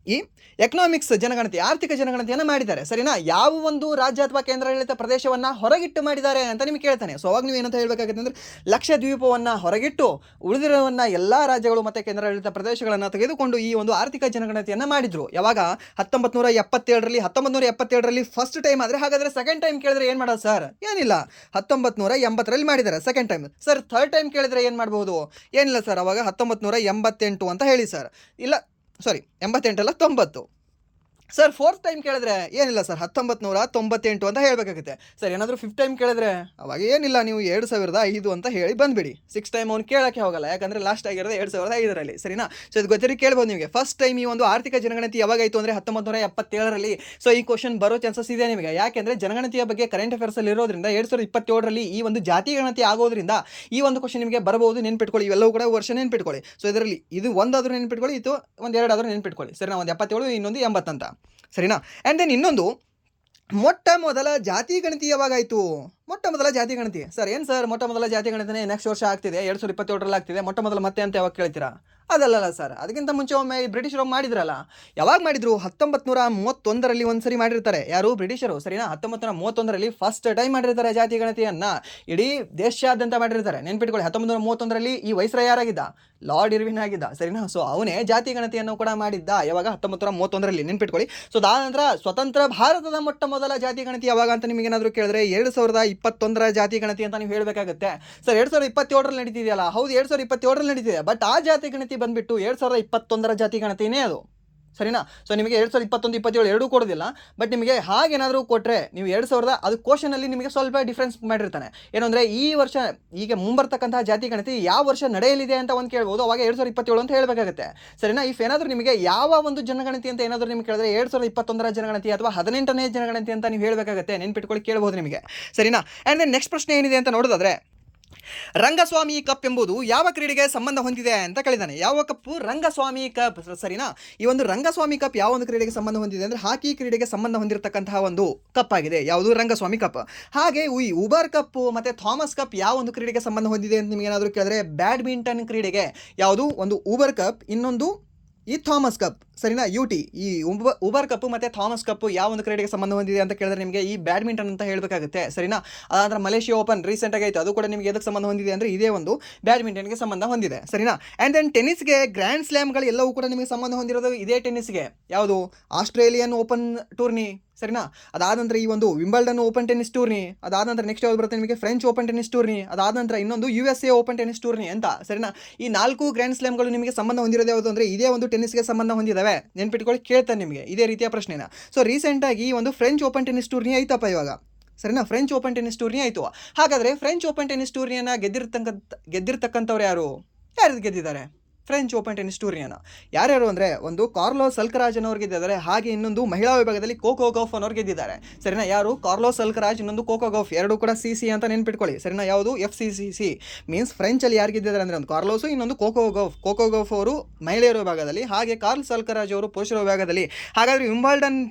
ಈ ಎಕನಾಮಿಕ್ಸ್ ಜನಗಣತಿ, ಆರ್ಥಿಕ ಜನಗಣತಿಯನ್ನು ಮಾಡಿದ್ದಾರೆ, ಸರಿನಾ. ಯಾವ ಒಂದು ರಾಜ್ಯ ಅಥವಾ ಕೇಂದ್ರಾಡಳಿತ ಪ್ರದೇಶವನ್ನು ಹೊರಗಿಟ್ಟು ಮಾಡಿದ್ದಾರೆ ಅಂತ ನಿಮಗೆ ಕೇಳ್ತಾನೆ. ಸೊ ಅವಾಗ ನೀವು ಏನಂತ ಹೇಳಬೇಕಾಗುತ್ತೆ ಅಂದರೆ ಲಕ್ಷದ್ವೀಪವನ್ನು ಹೊರಗಿಟ್ಟು ಉಳಿದಿರೋವನ್ನು ಎಲ್ಲ ರಾಜ್ಯಗಳು ಮತ್ತು ಕೇಂದ್ರಾಡಳಿತ ಪ್ರದೇಶಗಳನ್ನು ತೆಗೆದುಕೊಂಡು ಈ ಒಂದು ಆರ್ಥಿಕ ಜನಗಣತಿಯನ್ನು ಮಾಡಿದರು. ಯಾವಾಗ 1977ರಲ್ಲಿ ಫಸ್ಟ್ ಟೈಮ್. ಆದರೆ ಹಾಗಾದರೆ ಸೆಕೆಂಡ್ ಟೈಮ್ ಕೇಳಿದ್ರೆ ಏನು ಮಾಡೋದು ಸರ್, ಏನಿಲ್ಲ, 1980ರಲ್ಲಿ ಮಾಡಿದ್ದಾರೆ second time. Sir third time ಕೇಳಿದ್ರೆ ಏನು ಮಾಡ್ಬೋದು, ಏನಿಲ್ಲ ಸರ್, ಅವಾಗ 1988 ಅಂತ ಹೇಳಿ ಸರ್. ಇಲ್ಲ ಸಾರಿ 88 ಅಲ್ಲ 90. ಸರ್ ಫೋರ್ತ್ ಟೈಮ್ ಕೇಳಿದ್ರೆ ಏನಿಲ್ಲ ಸರ್ 1998 ಅಂತ ಹೇಳಬೇಕಾಗುತ್ತೆ. ಸರ್ ಏನಾದರೂ ಫಿಫ್ತ್ ಟೈಮ್ ಕೇಳಿದ್ರೆ ಅವಾಗ ಏನಿಲ್ಲ, ನೀವು 2005 ಅಂತ ಹೇಳಿ ಬಂದುಬಿಡಿ. ಸಿಕ್ಸ್ ಟೈಮ್ ಅವ್ನು ಕೇಳೋಕ್ಕೆ ಹೋಗಲ್ಲ, ಯಾಕಂದರೆ ಲಾಸ್ಟ್ ಆಗಿರೋದು 2005ರಲ್ಲಿ, ಸರಿನಾ. ಸೊ ಇದು ಗೊತ್ತಿರಿ ಕೇಳ್ಬೋದು ನಿಮಗೆ. ಫಸ್ಟ್ ಟೈಮ್ ಈ ಒಂದು ಆರ್ಥಿಕ ಜನಗಣತಿ ಯಾವಾಗಾಯಿತು ಅಂದರೆ 1977ರಲ್ಲಿ. ಸೊ ಈ ಕ್ವಶನ್ ಬರೋ ಚಾನ್ಸಸ್ ಇದೆ ನಿಮಗೆ, ಯಾಕೆಂದರೆ ಜನಗಣತಿಯ ಬಗ್ಗೆ ಕರೆಂಟ್ ಅಫೇರ್ಸಲ್ಲಿ ಇರೋದ್ರಿಂದ 2027ರಲ್ಲಿ ಈ ಒಂದು ಜಾತಿ ಗಣತಿ ಆಗೋದ್ರಿಂದ ಈ ಒಂದು ಕ್ವಶನ್ ನಿಮಗೆ ಬರಬಹುದು. ನೆನ್ಪಿಟ್ಕೊಳ್ಳಿ, ಇವೆಲ್ಲವೂ ಕೂಡ ವರ್ಷ ನೆನ್ಪಿಟ್ಕೊಳ್ಳಿ. ಸೊ ಇದರಲ್ಲಿ ಇದು ಒಂದಾದರೂ ನೆನ್ಪಿಟ್ಕೊಳ್ಳಿ, ಇದು ಒಂದು ಎರಡಾದರೂ ನೆನ್ಪಿಟ್ಕೊಳ್ಳಿ, ಸರಿನಾ. ಒಂದು 77, ಇನ್ನೊಂದು 80 ಅಂತ, ಸರಿನಾ. ಆ್ಯಂಡ್ ದೆನ್ ಇನ್ನೊಂದು, ಮೊಟ್ಟ ಮೊದಲ ಜಾತಿ ಗಣತಿ ಯಾವಾಗಾಯಿತು? ಮೊಟ್ಟ ಮೊದಲ ಜಾತಿ ಗಣತಿ. ಸರ್ ಏನು ಸರ್, ಮೊಟ್ಟ ಮೊದಲ ಜಾತಿ ಗಣತಿನೇ ನೆಕ್ಸ್ಟ್ ವರ್ಷ ಆಗ್ತಿದೆ, 2027ರಲ್ಲಿ ಆಗ್ತಿದೆ, ಮೊಟ್ಟ ಮೊದಲ ಮತ್ತೆ ಅಂತ ಯಾವಾಗ ಕೇಳ್ತೀರಾ? ಅದಲ್ಲ ಸರ್, ಅದಕ್ಕಿಂತ ಮುಂಚೆ ಒಮ್ಮೆ ಬ್ರಿಟಿಷರು ಮಾಡಿದ್ರಲ್ಲ. ಯಾವಾಗ ಮಾಡಿದ್ರು? 1931ರಲ್ಲಿ ಒಂದ್ಸರಿ ಮಾಡಿರ್ತಾರೆ. ಯಾರು? ಬ್ರಿಟಿಷರು, ಸರಿನಾ. 1931ರಲ್ಲಿ ಫಸ್ಟ್ ಟೈಮ್ ಮಾಡಿರ್ತಾರೆ ಜಾತಿ ಗಣತಿಯನ್ನು, ಇಡೀ ದೇಶಾದ್ಯಂತ ಮಾಡಿರ್ತಾರೆ. ನೆನ್ಪಿಟ್ಕೊಳ್ಳಿ, 1931ರಲ್ಲಿ ಈ ವೈಸ್ರಾಯ್ ಯಾರಾಗಿದ್ದ? ಲಾರ್ಡ್ ಇರ್ವಿನ್ ಆಗಿದ್ದ, ಸರಿನಾ. ಸೊ ಅವನೇ ಜಾತಿ ಗಣತಿಯನ್ನು ಕೂಡ ಮಾಡಿದ್ದ. ಯಾವಾಗ? 1931ರಲ್ಲಿ, ನೆನ್ಪಿಟ್ಕೊಳ್ಳಿ. ಸೊ ಅದಾದ ನಂತರ ಸ್ವತಂತ್ರ ಭಾರತದ ಮೊಟ್ಟ ಮೊದಲ ಜಾತಿ ಗಣತಿ ಯಾವಾಗ ಅಂತ ನಿಮಗೇನಾದರೂ ಕೇಳಿದ್ರೆ 2021ರ ಜಾತಿ ಗಣತಿ ಅಂತ ನೀವು ಹೇಳಬೇಕಾಗುತ್ತೆ. ಸರ್ 2027ರಲ್ಲಿ ನಡೀತಿದೆಯಲ್ಲ? ಹೌದು, 2027ರಲ್ಲಿ ನಡೀತಿದೆ. ಬಟ್ ಆ ಜಾತಿ ಗಣತಿ ಬಂದುಬಿಟ್ಟು 2021ರ ಜಾತಿ ಗಣತಿನೇ ಅದು, ಸರಿನಾ. ಸೊ ನಿಮಗೆ 2021, 27 ಎರಡೂ ಕೊಡೋದಿಲ್ಲ. ಬಟ್ ನಿಮಗೆ ಹಾಗೇನಾದರೂ ಕೊಟ್ಟರೆ ನೀವು 2000 ಅದು ಕ್ವಶನಲ್ಲಿ ನಿಮಗೆ ಸ್ವಲ್ಪ ಡಿಫ್ರೆನ್ಸ್ ಮಾಡಿರ್ತಾನೆ. ಏನಂದರೆ ಈ ವರ್ಷ ಈಗ ಮುಂಬರ್ತಕ್ಕಂತಹ ಜಾತಿ ಗಣತಿ ಯಾವ ವರ್ಷ ನಡೆಯಲಿದೆ ಅಂತ ಒಂದು ಕೇಳ್ಬೋದು. ಅವಾಗ 2027 ಅಂತ ಹೇಳಬೇಕಾಗುತ್ತೆ, ಸರಿನಾ. ಇಫ್ ಏನಾದರೂ ನಿಮಗೆ ಯಾವ ಒಂದು ಜನಗಣತಿ ಅಂತ ಏನಾದರೂ ನಿಮ್ಗೆ ಕೇಳಿದ್ರೆ 2021ರ ಜನಗಣತಿ ಅಥವಾ 18ನೇ ಜನಗಣತಿ ಅಂತ ನೀವು ಹೇಳಬೇಕಾಗುತ್ತೆ. ನೆನ್ಪಿಟ್ಕೊಳ್ಳಿ, ಕೇಳ್ಬೋದು ನಿಮಗೆ, ಸರಿನಾ. ಆ್ಯಂಡ್ ದೆನ್ ನೆಕ್ಸ್ಟ್ ಪ್ರಶ್ನೆ ಏನಿದೆ ಅಂತ ನೋಡೋದಾದರೆ, ರಂಗಸ್ವಾಮಿ ಕಪ್ ಎಂಬುದು ಯಾವ ಕ್ರೀಡೆಗೆ ಸಂಬಂಧ ಹೊಂದಿದೆ ಅಂತ ಕೇಳಿದಾನೆ. ಯಾವ ಕಪ್ಪು? ರಂಗಸ್ವಾಮಿ ಕಪ್, ಸರಿನಾ. ಈ ಒಂದು ರಂಗಸ್ವಾಮಿ ಕಪ್ ಯಾವ ಒಂದು ಕ್ರೀಡೆಗೆ ಸಂಬಂಧ ಹೊಂದಿದೆ ಅಂದರೆ ಹಾಕಿ ಕ್ರೀಡೆಗೆ ಸಂಬಂಧ ಹೊಂದಿರತಕ್ಕಂತಹ ಒಂದು ಕಪ್ ಆಗಿದೆ. ಯಾವುದು? ರಂಗಸ್ವಾಮಿ ಕಪ್. ಹಾಗೆ ಈ ಉಬರ್ ಕಪ್ ಮತ್ತು ಥಾಮಸ್ ಕಪ್ ಯಾವ ಒಂದು ಕ್ರೀಡೆಗೆ ಸಂಬಂಧ ಹೊಂದಿದೆ ಅಂತ ನಿಮಗೆ ಏನಾದರೂ ಕೇಳಿದ್ರೆ ಬ್ಯಾಡ್ಮಿಂಟನ್ ಕ್ರೀಡೆಗೆ. ಯಾವುದು? ಒಂದು ಉಬರ್ ಕಪ್, ಇನ್ನೊಂದು ಈ ಥಾಮಸ್ ಕಪ್, ಸರಿನಾ. UT ಈ ಉಬರ್ ಕಪ್ಪು ಮತ್ತು ಥಾಮಸ್ ಕಪ್ಪು ಯಾವ ಒಂದು ಕ್ರೀಡೆಗೆ ಸಂಬಂಧ ಹೊಂದಿದೆ ಅಂತ ಕೇಳಿದ್ರೆ ನಿಮಗೆ ಈ ಬ್ಯಾಡ್ಮಿಂಟನ್ ಅಂತ ಹೇಳಬೇಕಾಗುತ್ತೆ, ಸರಿನಾ. ಅದಾದ್ರೆ ಮಲೇಷಿಯಾ ಓಪನ್ ರೀಸೆಂಟಾಗಿ ಆಯಿತು, ಅದು ಕೂಡ ನಿಮಗೆ ಎದಕ್ಕೆ ಸಂಬಂಧ ಹೊಂದಿದೆ ಅಂದರೆ ಇದೇ ಒಂದು ಬ್ಯಾಡ್ಮಿಂಟನ್ಗೆ ಸಂಬಂಧ ಹೊಂದಿದೆ, ಸರಿನಾ. ಆ್ಯಂಡ್ ದೆನ್ ಟೆನ್ನಿಸ್ಗೆ ಗ್ರ್ಯಾಂಡ್ ಸ್ಲ್ಯಾಮ್ಗಳು ಎಲ್ಲವೂ ಕೂಡ ನಿಮಗೆ ಸಂಬಂಧ ಹೊಂದಿರೋದು ಇದೇ ಟೆನ್ನಿಸ್ಗೆ. ಯಾವುದು? ಆಸ್ಟ್ರೇಲಿಯನ್ ಓಪನ್ ಟೂರ್ನಿ, ಸರಿನಾ. ಅದಾದ ನಂತರ ಈ ಒಂದು ವಿಂಬಲ್ಡನ್ ಓಪನ್ ಟೆನ್ನಿಸ್ ಟೂರ್ನಿ, ಅದಾದ ನಂತರ ನೆಕ್ಸ್ಟ್ ಯಾವ್ದು ಬರುತ್ತೆ ನಿಮಗೆ? ಫ್ರೆಂಚ್ ಓಪನ್ ಟೆನ್ನಿಸ್ ಟೂರ್ನಿ, ಅದಾದ ನಂತರ ಇನ್ನೊಂದು USA ಓಪನ್ ಟೆನ್ನಿಸ್ ಟೂರ್ನಿ ಅಂತ, ಸರಿನಾ. ಈ 4 ಗ್ರ್ಯಾಂಡ್ ಸ್ಲ್ಯಾಮ್ಗಳು ನಿಮಗೆ ಸಂಬಂಧ ಹೊಂದಿರೋದು ಯಾವುದು ಅಂದರೆ ಇದೇ ಒಂದು ಟೆನ್ನಿಸ್ಗೆ ಸಂಬಂಧ ಹೊಂದಿದ್ದಾವೆ. ನೆನ್ಪಿಟ್ಕೊಳ್ಳಿ, ಕೇಳ್ತಾನೆ ನಿಮಗೆ ಇದೇ ರೀತಿಯ ಪ್ರಶ್ನೆನ. ಸೊ ರೀಸೆಂಟಾಗಿ ಈ ಒಂದು ಫ್ರೆಂಚ್ ಓಪನ್ ಟೆನ್ನಿಸ್ ಟೂರ್ನಿ ಆಯ್ತಪ್ಪ ಇವಾಗ, ಸರಿನಾ. ಫ್ರೆಂಚ್ ಓಪನ್ ಟೆನ್ನಿಸ್ ಟೂರ್ನಿ ಆಯಿತು. ಹಾಗಾದರೆ ಫ್ರೆಂಚ್ ಓಪನ್ ಟೆನ್ನಿಸ್ ಟೂರ್ನಿಯನ್ನು ಗೆದ್ದಿರ್ತಕ್ಕಂಥವ್ರು ಯಾರು ಗೆದ್ದಿದ್ದಾರೆ? ಫ್ರೆಂಚ್ ಓಪನ್ ಟೆನಿಸ್ ಟೂರ್ನಿಯನ್ನು. ಯಾರ್ಯಾರು ಅಂದರೆ ಒಂದು ಕಾರ್ಲೋಸ್ ಅಲ್ಕರಾಜ್ ಅನ್ನೋರು ಗೆದ್ದಿದ್ದಾರೆ, ಹಾಗೆ ಇನ್ನೊಂದು ಮಹಿಳಾ ವಿಭಾಗದಲ್ಲಿ ಕೋಕೋ ಗೌಫ್ ಅನ್ನೋರು ಗೆದ್ದಿದ್ದಾರೆ. ಸರಿನಾ, ಯಾರು ಕಾರ್ಲೋಸ್ ಅಲ್ಕರಾಜ್, ಇನ್ನೊಂದು ಕೋಕೋ ಗೌಫ್, ಎರಡು ಕೂಡ ಸಿ ಅಂತ ನೆನ್ಪಿಟ್ಕೊಳ್ಳಿ. ಸರಿನಾ, ಯಾವುದು FCCC ಮೀನ್ಸ್ ಫ್ರೆಂಚಲ್ಲಿ ಯಾರು ಗೆದ್ದಿದ್ದಾರೆ ಅಂದರೆ ಒಂದು ಕಾರ್ಲೋಸು, ಇನ್ನೊಂದು ಕೋಕೋ ಗೌಫ್ ಅವರು ಮಹಿಳೆಯರ ವಿಭಾಗದಲ್ಲಿ, ಹಾಗೆ ಕಾರ್ಲ್ಸ್ ಅಲ್ಕರಾಜ್ ಅವರು ಪುರುಷರ ವಿಭಾಗದಲ್ಲಿ. ಹಾಗಾದರೆ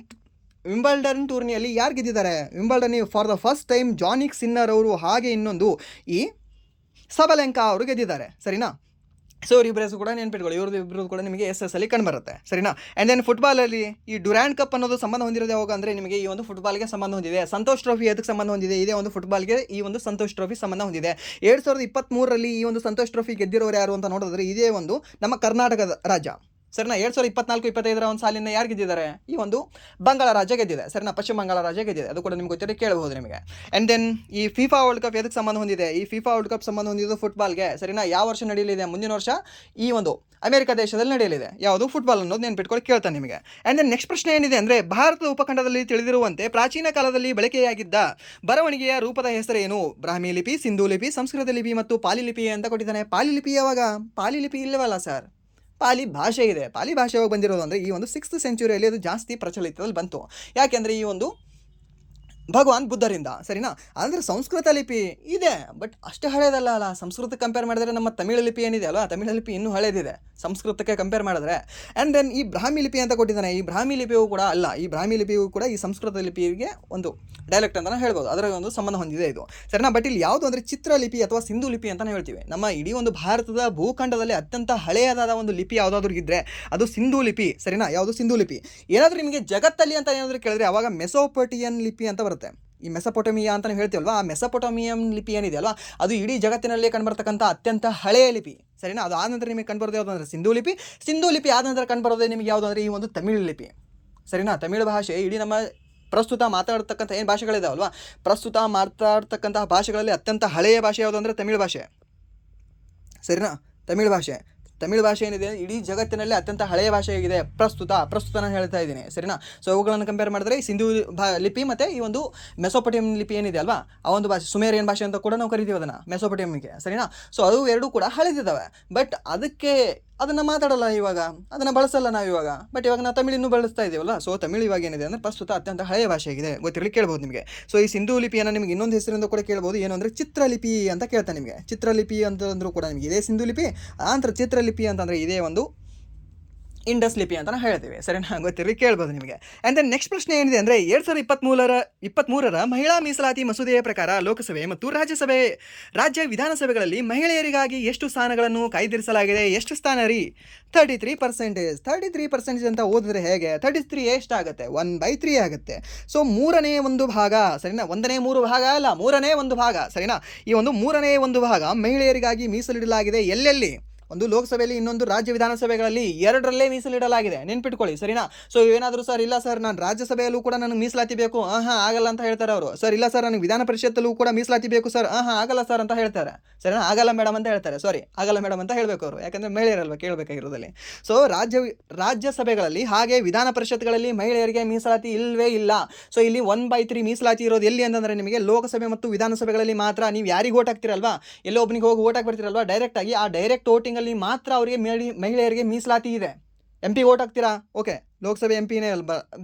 ವಿಂಬಲ್ಡನ್ ಟೂರ್ನಿಯಲ್ಲಿ ಯಾರು ಗೆದ್ದಿದ್ದಾರೆ? Wimbledon for the first time Jannik Sinner ಅವರು, ಹಾಗೆ ಇನ್ನೊಂದು ಈ ಸಬಲೆಂಕಾ ಅವರು ಗೆದ್ದಿದ್ದಾರೆ. ಸರಿನಾ, ಸೊ ಇವರಿಬ್ಬರ ಕೂಡ ನೆನ್ಪಿಟ್ಕೊಳ್ಳಿ, ಇಬ್ಬರು ಕೂಡ ನಿಮಗೆ SS ಅಲ್ಲಿ ಕಂಡುಬರುತ್ತೆ. ಸರಿನಾ, ಆ್ಯಂಡ್ ದೆನ್ ಫುಟ್ಬಾಲಲ್ಲಿ ಈ ಡ್ಯುರಾಂಡ್ ಕಪ್ ಅನ್ನೋದು ಸಂಬಂಧ ಹೊಂದಿರೋದು ಯಾವಾಗ ಅಂದರೆ ನಿಮಗೆ ಈ ಒಂದು ಫುಟ್ಬಾಲ್ಗೆ ಸಂಬಂಧ ಹೊಂದಿದೆ. ಸಂತೋಷ್ ಟ್ರೋಫಿ ಅದಕ್ಕೆ ಸಂಬಂಧ ಹೊಂದಿದೆ, ಇದೇ ಒಂದು ಫುಟ್ಬಾಲ್ಗೆ ಈ ಒಂದು ಸಂತೋಷ್ ಟ್ರೋಫಿ ಸಂಬಂಧ ಹೊಂದಿದೆ. 2023ರಲ್ಲಿ ಈ ಒಂದು ಸಂತೋಷ್ ಟ್ರೋಫಿ ಗೆದ್ದಿರೋರು ಯಾರು ಅಂತ ನೋಡಿದ್ರೆ ಇದೇ ಒಂದು ನಮ್ಮ ಕರ್ನಾಟಕದ ರಾಜ್ಯ. ಸರಿನಾ, 2024-25 ಒಂದು ಸಾಲಿನ ಯಾರು ಗೆದ್ದಿದ್ದಾರೆ? ಈ ಒಂದು ಬಂಗಾಳ ರಾಜ್ಯ ಗೆದ್ದಿದೆ. ಸರಿನಾ, ಪಶ್ಚಿಮ ಬಂಗಾಳ ರಾಜ್ಯ ಗೆದ್ದಿದೆ, ಅದು ಕೂಡ ನಿಮ್ಗೆ ಗೊತ್ತಿರೋ ಕೇಳಬಹುದು ನಿಮಗೆ. ಆ್ಯಂಡ್ ದೆನ್ ಈ FIFA ವರ್ಲ್ಡ್ ಕಪ್ ಎದಕ್ಕೆ ಸಂಬಂಧ ಹೊಂದಿದೆ? ಈ FIFA ವರ್ಲ್ಡ್ ಕಪ್ ಸಂಬಂಧ ಹೊಂದಿದ್ದು ಫುಟ್ಬಾಲ್ಗೆ. ಸರಿನಾ, ಯಾವ ವರ್ಷ ನಡೆಯಲಿದೆ? ಮುಂದಿನ ವರ್ಷ ಈ ಒಂದು ಅಮೆರಿಕ ದೇಶದಲ್ಲಿ ನಡೆಯಲಿದೆ. ಯಾವುದು? ಫುಟ್ಬಾಲ್ ಅನ್ನೋದು ನೆನ್ಪಿಟ್ಕೊಳ್ಳಿ ಕೇಳ್ತಾನೆ ನಿಮಗೆ. ಆ್ಯಂಡ್ ದೆನ್ ನೆಕ್ಸ್ಟ್ ಪ್ರಶ್ನೆ ಏನಿದೆ ಅಂದರೆ, ಭಾರತದ ಉಪಖಂಡದಲ್ಲಿ ತಿಳಿದಿರುವಂತೆ ಪ್ರಾಚೀನ ಕಾಲದಲ್ಲಿ ಬಳಕೆಯಾಗಿದ್ದ ಬರವಣಿಗೆಯ ರೂಪದ ಹೆಸರೇನು? ಬ್ರಾಹ್ಮಿ ಲಿಪಿ, ಸಿಂಧೂ ಲಿಪಿ, ಸಂಸ್ಕೃತ ಲಿಪಿ ಮತ್ತು ಪಾಲಿ ಲಿಪಿ ಅಂತ ಕೊಟ್ಟಿದ್ದಾನೆ. ಪಾಲಿ ಲಿಪಿ ಯಾವಾಗ? ಪಾಲಿ ಲಿಪಿ ಇಲ್ಲವಲ್ಲ ಸರ್, ಪಾಲಿ ಭಾಷೆ ಇದೆ. ಪಾಲಿ ಭಾಷೆ ಯಾವಾಗ ಬಂದಿರೋದು ಅಂದರೆ ಈ ಒಂದು 6th ಸೆಂಚುರಿಯಲ್ಲಿ ಅದು ಜಾಸ್ತಿ ಪ್ರಚಲಿತದಲ್ಲಿ ಬಂತು. ಯಾಕೆಂದರೆ ಈ ಒಂದು ಭಗವಾನ್ ಬುದ್ಧರಿಂದ. ಸರಿನಾ, ಅಂದರೆ ಸಂಸ್ಕೃತ ಲಿಪಿ ಇದೆ, ಬಟ್ ಅಷ್ಟು ಹಳೇದಲ್ಲ ಅಲ್ಲ. ಸಂಸ್ಕೃತಕ್ಕೆ ಕಂಪೇರ್ ಮಾಡಿದ್ರೆ ನಮ್ಮ ತಮಿಳು ಲಿಪಿ ಏನಿದೆ ಅಲ್ವಾ, ತಮಿಳು ಲಿಪಿ ಇನ್ನೂ ಹಳೇದಿದೆ ಸಂಸ್ಕೃತಕ್ಕೆ ಕಂಪೇರ್ ಮಾಡಿದ್ರೆ. ಆ್ಯಂಡ್ ದೆನ್ ಈ ಬ್ರಾಹ್ಮಿ ಲಿಪಿ ಅಂತ ಕೊಟ್ಟಿದ್ದಾನೆ. ಈ ಬ್ರಾಹ್ಮಿ ಲಿಪಿಯೂ ಕೂಡ ಅಲ್ಲ, ಈ ಬ್ರಾಹ್ಮಿ ಲಿಪಿಯೂ ಕೂಡ ಈ ಸಂಸ್ಕೃತ ಲಿಪಿಗೆ ಒಂದು ಡೈಲೆಕ್ಟ್ ಅಂತಲೇ ಹೇಳ್ಬೋದು, ಅದರ ಒಂದು ಸಂಬಂಧ ಹೊಂದಿದೆ ಇದು. ಸರಿನಾ, ಬಟ್ ಇಲ್ಲಿ ಯಾವುದು ಅಂದರೆ ಚಿತ್ರಲಿಪಿ ಅಥವಾ ಸಿಂಧು ಲಿಪಿ ಅಂತಲೇ ಹೇಳ್ತೀವಿ. ನಮ್ಮ ಇಡೀ ಒಂದು ಭಾರತದ ಭೂಖಂಡದಲ್ಲಿ ಅತ್ಯಂತ ಹಳೆಯದಾದ ಒಂದು ಲಿಪಿ ಯಾವುದಾದ್ರೂ ಇದ್ದರೆ ಅದು ಸಿಂಧು ಲಿಪಿ. ಸರಿನಾ, ಯಾವುದು? ಸಿಂಧು ಲಿಪಿ. ಏನಾದರೂ ನಿಮಗೆ ಜಗತ್ತಲ್ಲಿ ಅಂತ ಏನಾದರೂ ಕೇಳಿದ್ರೆ ಅವಾಗ ಮೆಸೊಪೊಟೇಮಿಯನ್ ಲಿಪಿ ಅಂತ ಬರುತ್ತೆ. ಈ ಮೆಸೊಪೊಟೇಮಿಯಾ ಅಂತ ಹೇಳ್ತೀವಲ್ವ, ಆ ಮೆಸೊಪೊಟೇಮಿಯನ್ ಲಿಪಿ ಏನಿದೆಯಲ್ವ ಅದು ಇಡೀ ಜಗತ್ತಿನಲ್ಲೇ ಕಂಡುಬರ್ತಕ್ಕಂಥ ಅತ್ಯಂತ ಹಳೆಯ ಲಿಪಿ. ಸರಿನಾ, ಅದು ಆದ ನಂತರ ನಿಮಗೆ ಕಂಡುಬರೋದು ಯಾವುದು ಅಂದರೆ ಸಿಂಧು ಲಿಪಿ. ಸಿಂಧು ಲಿಪಿ ಆದ ನಂತರ ಕಂಡುಬರೋದೇ ನಿಮಗೆ ಯಾವುದು ಅಂದರೆ ಈ ಒಂದು ತಮಿಳು ಲಿಪಿ. ಸರಿನಾ, ತಮಿಳು ಭಾಷೆ ಇಡೀ ನಮ್ಮ ಪ್ರಸ್ತುತ ಮಾತಾಡ್ತಕ್ಕಂಥ ಏನು ಭಾಷೆಗಳಿದಾವಲ್ವ, ಪ್ರಸ್ತುತ ಮಾತಾಡ್ತಕ್ಕಂತಹ ಭಾಷೆಗಳಲ್ಲಿ ಅತ್ಯಂತ ಹಳೆಯ ಭಾಷೆ ಯಾವುದು ಅಂದರೆ ತಮಿಳು ಭಾಷೆ. ಸರಿನಾ, ತಮಿಳು ಭಾಷೆ ಏನಿದೆ ಇಡೀ ಜಗತ್ತಿನಲ್ಲಿ ಅತ್ಯಂತ ಹಳೆಯ ಭಾಷೆಯಾಗಿದೆ. ಪ್ರಸ್ತುತ ನಾನು ಹೇಳ್ತಾ ಇದ್ದೀನಿ. ಸರಿನಾ, ಸೊ ಅವುಗಳನ್ನು ಕಂಪೇರ್ ಮಾಡಿದ್ರೆ ಈ ಸಿಂಧು ಲಿಪಿ ಮತ್ತು ಈ ಒಂದು ಮೆಸೊಪೊಟೇಮಿಯನ್ ಲಿಪಿ ಏನಿದೆ ಅಲ್ವಾ, ಆ ಒಂದು ಭಾಷೆ ಸುಮೇರಿಯನ್ ಭಾಷೆ ಅಂತ ಕೂಡ ನಾವು ಕರಿತೀವಿ ಅದನ್ನು, ಮೆಸೊಪೊಟೇಮಿಯನ್ಗೆ. ಸರಿನಾ, ಸೊ ಅದು ಎರಡೂ ಕೂಡ ಹಳೆದಿದ್ದಾವೆ, ಬಟ್ ಅದನ್ನು ಮಾತಾಡಲ್ಲ ಇವಾಗ, ಅದನ್ನು ಬಳಸಲ್ಲ ನಾವು ಇವಾಗ. ಬಟ್ ಇವಾಗ ನಾವು ತಮಿಳಿನ್ನೂ ಬಳಸ್ತಾ ಇದ್ದೀವಲ್ಲ. ಸೊ ತಮಿಳು ಇವಾಗ ಏನಿದೆ ಅಂದರೆ ಪ್ರಸ್ತುತ ಅತ್ಯಂತ ಹಳೆಯ ಭಾಷೆಯಾಗಿದೆ, ಗೊತ್ತಿರಲಿ ಕೇಳ್ಬೋದು ನಿಮಗೆ. ಸೊ ಈ ಸಿಂಧು ಲಿಪಿಯನ್ನು ನಿಮಗೆ ಇನ್ನೊಂದು ಹೆಸರಿಂದ ಕೂಡ ಕೇಳ್ಬೋದು, ಏನು ಅಂದರೆ ಚಿತ್ರಲಿಪಿ ಅಂತ ಕೇಳ್ತಾನೆ ನಿಮಗೆ. ಚಿತ್ರಲಿಪಿ ಅಂತಂದ್ರೂ ಕೂಡ ನಿಮಗೆ ಇದೇ ಸಿಂಧು ಲಿಪಿ, ಆನಂತರ ಚಿತ್ರಲಿಪಿ ಅಂತಂದರೆ ಇದೇ ಒಂದು ಇಂಡಸ್ ಲಿಪಿ ಅಂತ ಹೇಳ್ತೀವಿ. ಸರಿನಾ, ಗೊತ್ತಿರಲಿ ಕೇಳ್ಬೋದು ನಿಮಗೆ. ಆ್ಯಂಡ್ ದೆನ್ ನೆಕ್ಸ್ಟ್ ಪ್ರಶ್ನೆ ಏನಿದೆ ಅಂದರೆ 2023ರ ಮಹಿಳಾ ಮೀಸಲಾತಿ ಮಸೂದೆಯ ಪ್ರಕಾರ ಲೋಕಸಭೆ ಮತ್ತು ರಾಜ್ಯ ವಿಧಾನಸಭೆಗಳಲ್ಲಿ ಮಹಿಳೆಯರಿಗಾಗಿ ಎಷ್ಟು ಸ್ಥಾನಗಳನ್ನು ಕಾಯ್ದಿರಿಸಲಾಗಿದೆ? ಎಷ್ಟು ಸ್ಥಾನ ರೀ? 33% ಅಂತ ಓದಿದ್ರೆ ಹೇಗೆ? 33 ಎಷ್ಟಾಗುತ್ತೆ? 1/3 ಆಗುತ್ತೆ. ಸೊ 1/3 ಭಾಗ. ಸರಿನಾ, 1/3 ಭಾಗ ಅಲ್ಲ, 1/3 ಭಾಗ. ಸರಿನಾ, ಈ ಒಂದು 1/3 ಭಾಗ ಮಹಿಳೆಯರಿಗಾಗಿ ಮೀಸಲಿಡಲಾಗಿದೆ. ಎಲ್ಲೆಲ್ಲಿ? ಒಂದು ಲೋಕಸಭೆಯಲ್ಲಿ, ಇನ್ನೊಂದು ರಾಜ್ಯ ವಿಧಾನಸಭೆಗಳಲ್ಲಿ, ಎರಡರಲ್ಲೇ ಮೀಸಲಿಡಲಾಗಿದೆ, ನೆನ್ಪಿಟ್ಕೊಳ್ಳಿ. ಸರಿನಾ, ಸೊ ಏನಾದರೂ ಸರ್ ಇಲ್ಲ ಸರ್ ನಾನು ರಾಜ್ಯಸಭೆಯಲ್ಲೂ ಕೂಡ ನನಗೆ ಮೀಸಲಾತಿ ಬೇಕು, ಆಗಲ್ಲ ಅಂತ ಹೇಳ್ತಾರೆ ಅವರು. ಸರ್ ಇಲ್ಲ ಸರ್ ನನಗೆ ವಿಧಾನ ಪರಿಷತ್ತಲ್ಲೂ ಕೂಡ ಮೀಸಲಾತಿ ಬೇಕು ಸರ್, ಆಗಲ್ಲ ಸರ್ ಅಂತ ಹೇಳ್ತಾರೆ. ಸರಿನಾ, ಆಗಲ್ಲ ಮೇಡಮ್ ಅಂತ ಹೇಳ್ತಾರೆ. ಆಗಲ್ಲ ಮೇಡಮ್ ಅಂತ ಹೇಳಬೇಕು ಅವರು, ಯಾಕಂದರೆ ಮಹಿಳೆಯರಲ್ವ ಕೇಳಬೇಕಾಗಿರೋದಲ್ಲಿ. ಸೊ ರಾಜ್ಯಸಭೆಗಳಲ್ಲಿ ಹಾಗೆ ವಿಧಾನ ಪರಿಷತ್ಗಳಲ್ಲಿ ಮಹಿಳೆಯರಿಗೆ ಮೀಸಲಾತಿ ಇಲ್ಲವೇ ಇಲ್ಲ. ಸೊ ಇಲ್ಲಿ 1/3 ಮೀಸಲಾತಿ ಇರೋದು ಎಲ್ಲಿ ಅಂತಂದರೆ ನಿಮಗೆ ಲೋಕಸಭೆ ಮತ್ತು ವಿಧಾನಸಭೆಗಳಲ್ಲಿ ಮಾತ್ರ. ನೀವು ಯಾರಿಗೆ ಓಟ್ ಹಾಕ್ತಿರಲ್ವಾ, ಎಲ್ಲೋ ಒಬ್ಬನಿಗೆ ಹೋಗಿ ಓಟ್ ಹಾಕ್ಬಿಡ್ತೀರಲ್ವಾ ಡೈರೆಕ್ಟಾಗಿ, ಆ ಡೈರೆಕ್ಟ್ ವೋಟಿಂಗ್ ಅಲ್ಲಿ ಮಾತ್ರ ಅವರಿಗೆ ಮಹಿಳೆಯರಿಗೆ ಮೀಸಲಾತಿ ಇದೆ. MP ಓಟ್ ಹಾಕ್ತೀರಾ, ಓಕೆ, ಲೋಕಸಭೆ MP